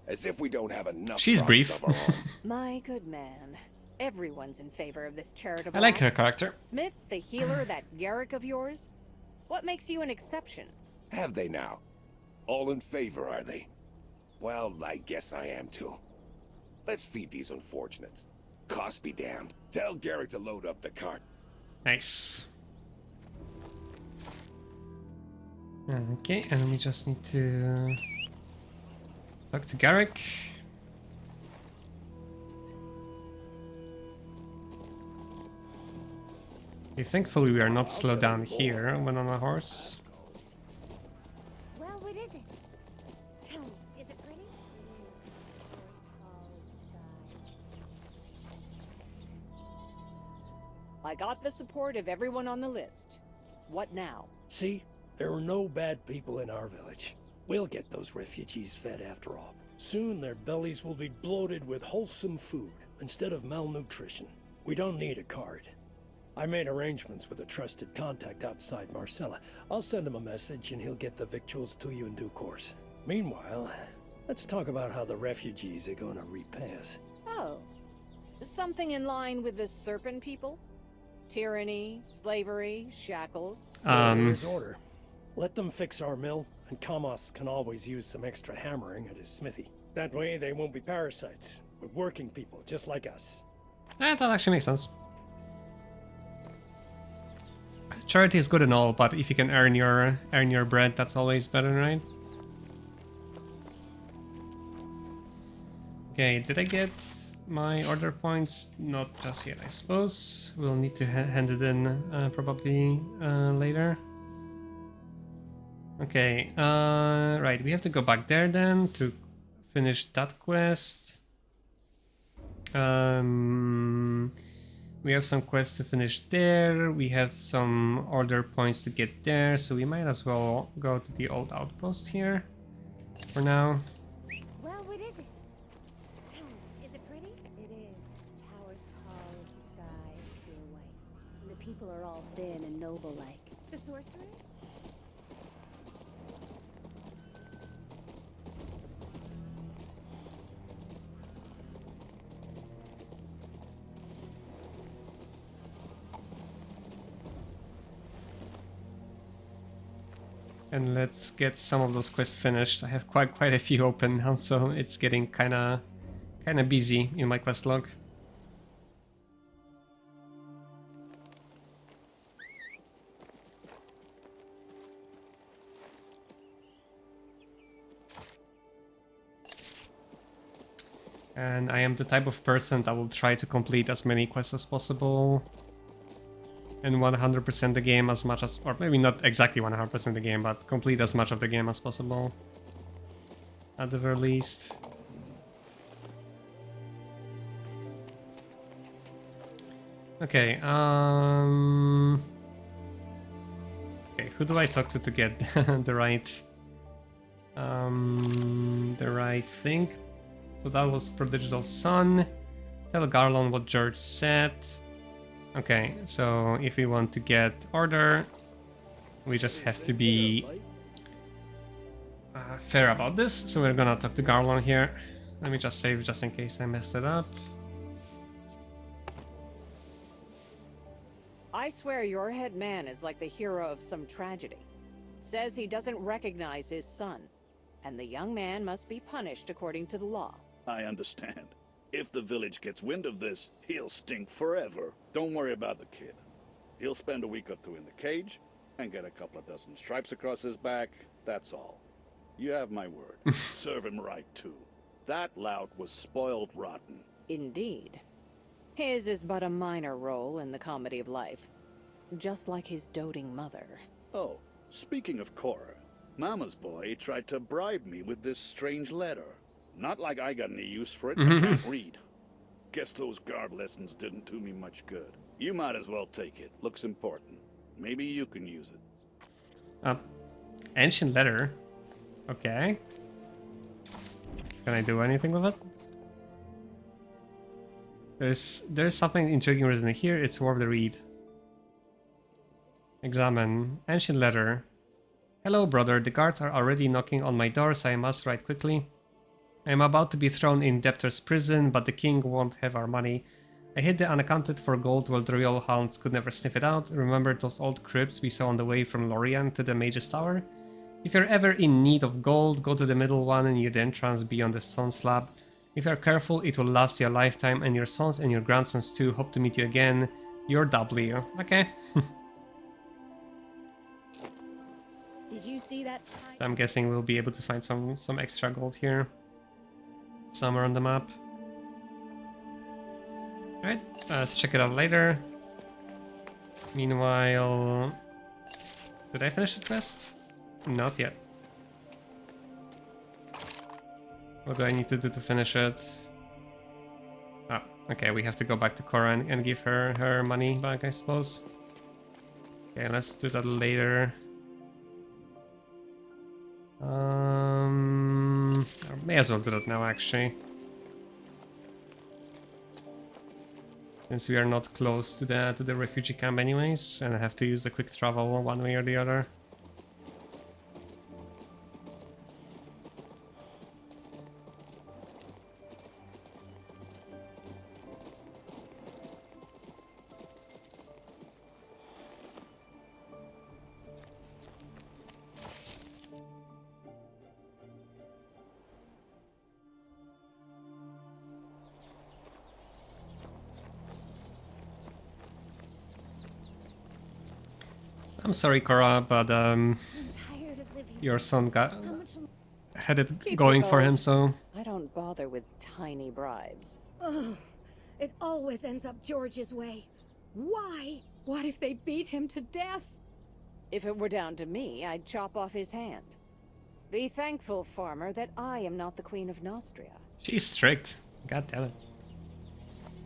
As if we don't have enough. She's brief. of our own. My good man. Everyone's in favor of this charitable I like her act. character. Smith, the healer, that Garrick of yours? What makes you an exception? Have they now? All in favor, are they? Well, I guess I am too. Let's feed these unfortunates. Cost be damned. Tell Garrick to load up the cart. Nice. Okay, and we just need to talk to Garrick. Okay, thankfully we are not slowed down here when on a horse. Well, what is it? Tell me, is it pretty? It is. Tall as the sky. I got the support of everyone on the list. What now? See? There are no bad people in our village. We'll get those refugees fed after all. Soon their bellies will be bloated with wholesome food instead of malnutrition. We don't need a card. I made arrangements with a trusted contact outside Marcella. I'll send him a message and he'll get the victuals to you in due course. Meanwhile, let's talk about how the refugees are gonna repay us. Oh. Something in line with the Serpent people? Tyranny, slavery, shackles. Here's order. Let them fix our mill, and Kamos can always use some extra hammering at his smithy. That way they won't be parasites, but working people just like us. That actually makes sense. Charity is good and all, but if you can earn your bread, that's always better, right? Okay, did I get my order points? Not just yet, I suppose. We'll need to hand it in probably later. Okay, right, we have to go back there then to finish that quest. We have some quests to finish there. We have some order points to get there, so we might as well go to the old outpost here for now. Well, what is it? Tell me, is it pretty? It is. Towers tall as the sky, pure white. And the people are all thin and noble-like. The sorcerers? And let's get some of those quests finished. I have quite a few open now, so it's getting kinda busy in my quest log. And I am the type of person that will try to complete as many quests as possible. And 100% the game as much as, or maybe not exactly 100% the game, but complete as much of the game as possible. At the very least. Okay, okay, who do I talk to get the right thing? So that was Prodigal Son. Tell Garlon what George said. Okay, so if we want to get order, we just have to be fair about this. So we're gonna talk to Garlon here. Let me just save just in case I messed it up. I swear your head man is like the hero of some tragedy. Says he doesn't recognize his son, and the young man must be punished according to the law. I understand. If the village gets wind of this, he'll stink forever. Don't worry about the kid. He'll spend a week or two in the cage, and get a couple of dozen stripes across his back, that's all. You have my word. Serve him right, too. That lout was spoiled rotten. Indeed. His is but a minor role in the comedy of life. Just like his doting mother. Oh, speaking of Cora, Mama's boy tried to bribe me with this strange letter. Not like I got any use for it, I can't read. Guess those garb lessons didn't do me much good. You might as well take it. Looks important. Maybe you can use it. Ancient letter. Okay. Can I do anything with it? There's something intriguing written here. It's worth the read. Examine. Ancient letter. Hello, brother. The guards are already knocking on my door, so I must write quickly. I am about to be thrown in debtor's prison, but the king won't have our money. I hid the unaccounted for gold while the royal hounds could never sniff it out. Remember those old crypts we saw on the way from Lorien to the Mage's Tower? If you're ever in need of gold, go to the middle one near the entrance beyond the stone slab. If you are careful, it will last you a lifetime, and your sons and your grandsons too. Hope to meet you again. Your W. Okay. Did you see that? So I'm guessing we'll be able to find some extra gold here. Somewhere on the map. Alright, let's check it out later. Meanwhile... Did I finish the quest? Not yet. What do I need to do to finish it? Oh, okay, we have to go back to Cora and give her her money back, I suppose. Okay, let's do that later. I may as well do that now, actually. Since we are not close to the refugee camp anyways, and I have to use the quick travel one way or the other. I'm sorry, Cora, but I'm tired of living. your son got How much? had it Keep going it for him, gold. so I don't bother with tiny bribes. Ugh, it always ends up George's way. Why? What if they beat him to death? If it were down to me, I'd chop off his hand. Be thankful, farmer, that I am not the Queen of Nostria. she's strict. God damn it.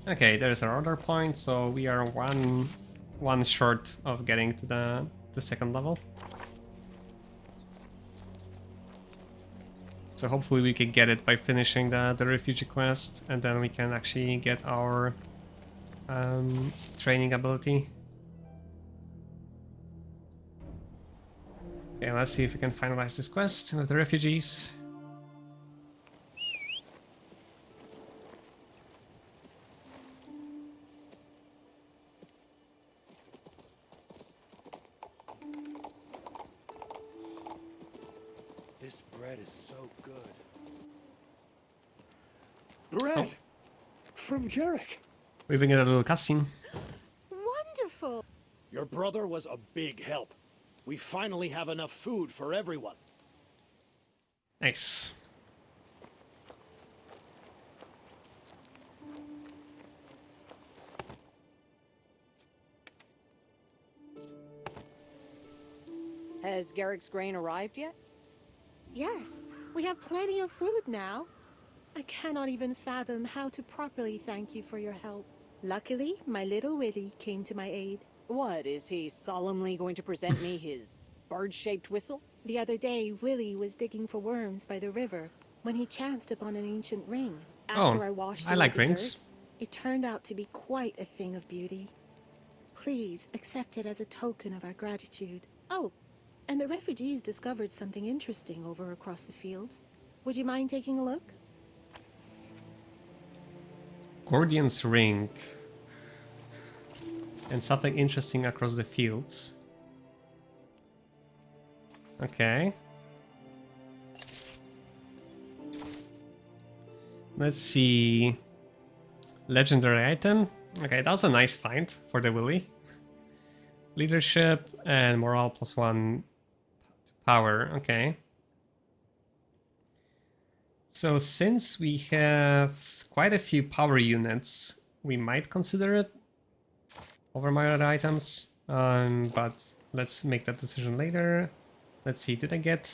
Okay, there's our order point, so we are one short of getting to the second level. So hopefully we can get it by finishing the refugee quest, and then we can actually get our training ability. Okay, let's see if we can finalize this quest with the refugees. This bread is so good. Bread! From Garrick! We even get a little cutscene. Wonderful. Your brother was a big help. We finally have enough food for everyone. Nice. Has Garrick's grain arrived yet? Yes, we have plenty of food now. I cannot even fathom how to properly thank you for your help. Luckily, my little Willie came to my aid. What, is he solemnly going to present me his bird-shaped whistle? The other day, Willie was digging for worms by the river when he chanced upon an ancient ring. After I washed I away like the rings. dirt, it turned out to be quite a thing of beauty. Please accept it as a token of our gratitude. Oh, and the refugees discovered something interesting over across the fields. Would you mind taking a look? Gordian's ring. And something interesting across the fields. Okay. Let's see. Legendary item. Okay, that was a nice find for the Willy. Leadership and morale +1 to power. Okay. So since we have quite a few power units, we might consider it over my other items. But let's make that decision later. Let's see, did I get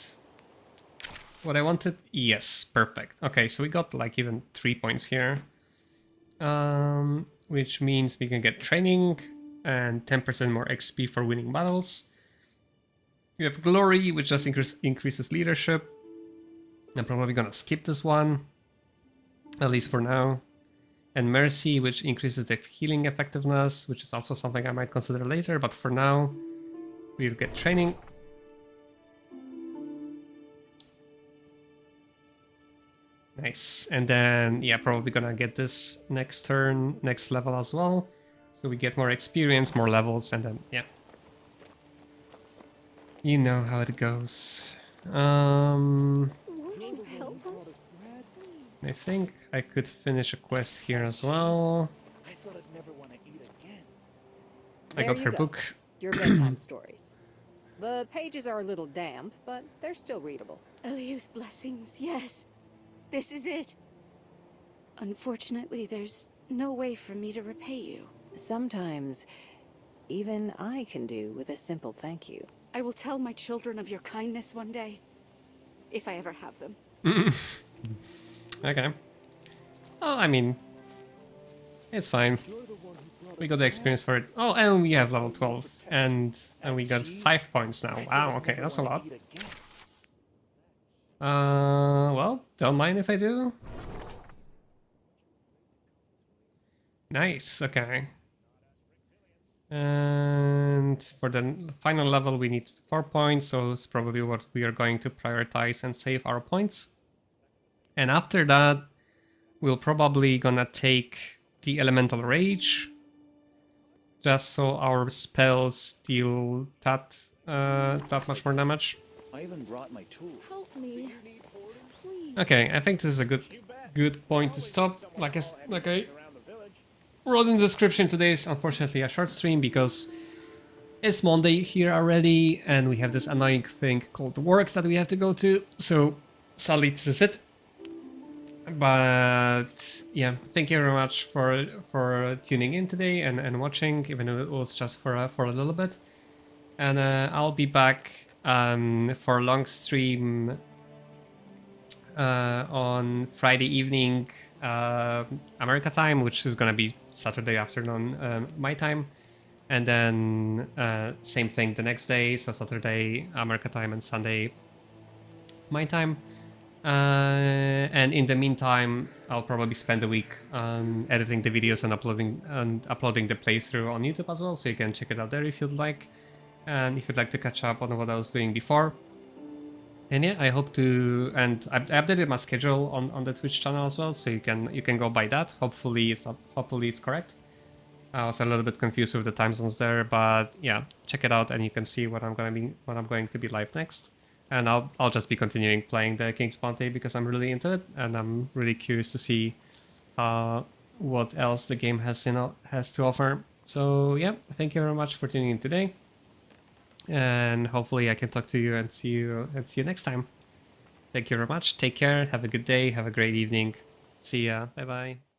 what I wanted? Yes, perfect. Okay, so we got like even 3 points here. Which means we can get training and 10% more XP for winning battles. We have glory, which just increases leadership. I'm probably gonna skip this one, at least for now. And mercy, which increases the healing effectiveness, which is also something I might consider later, but for now, we'll get training. Nice. And then, yeah, probably gonna get this next turn, next level as well. So we get more experience, more levels, and then, yeah. You know how it goes. Won't you help us? I think I could finish a quest here as well. I thought I'd never want to eat again. I There got you her go. book. Your bedtime stories. The pages are a little damp, but they're still readable. Eliu's blessings, yes. This is it. Unfortunately, there's no way for me to repay you. Sometimes, even I can do with a simple thank you. I will tell my children of your kindness one day. If I ever have them. Okay. Oh, I mean, it's fine. We got the experience for it. Oh, and we have level 12. And we got 5 points now. Wow, okay, that's a lot. Well, don't mind if I do. Nice, okay. And for the final level we need 4 points, so it's probably what we are going to prioritize and save our points. And after that, we're probably gonna take the Elemental Rage, just so our spells deal that much more damage. I even brought my tools. Help me. Please. Okay, I think this is a good point to stop. Like I wrote in the description, today is unfortunately a short stream because it's Monday here already, and we have this annoying thing called work that we have to go to. So sadly, this is it. But yeah, thank you very much for tuning in today and watching, even though it was just for a little bit. And I'll be back for a long stream on Friday evening America time, which is gonna be Saturday afternoon my time, and then same thing the next day, so Saturday America time and Sunday my time. And in the meantime, I'll probably spend a week editing the videos and uploading the playthrough on YouTube as well, so you can check it out there if you'd like, and if you'd like to catch up on what I was doing before. And yeah, I hope to, and I updated my schedule on the Twitch channel as well, so you can go by that. Hopefully it's correct. I was a little bit confused with the time zones there, but yeah, check it out and you can see what I'm going to be live next. And I'll just be continuing playing the King's Bounty because I'm really into it, and I'm really curious to see what else the game has to offer. So yeah, thank you very much for tuning in today, and hopefully I can talk to you and see you next time. Thank you very much. Take care. Have a good day. Have a great evening. See ya. Bye bye.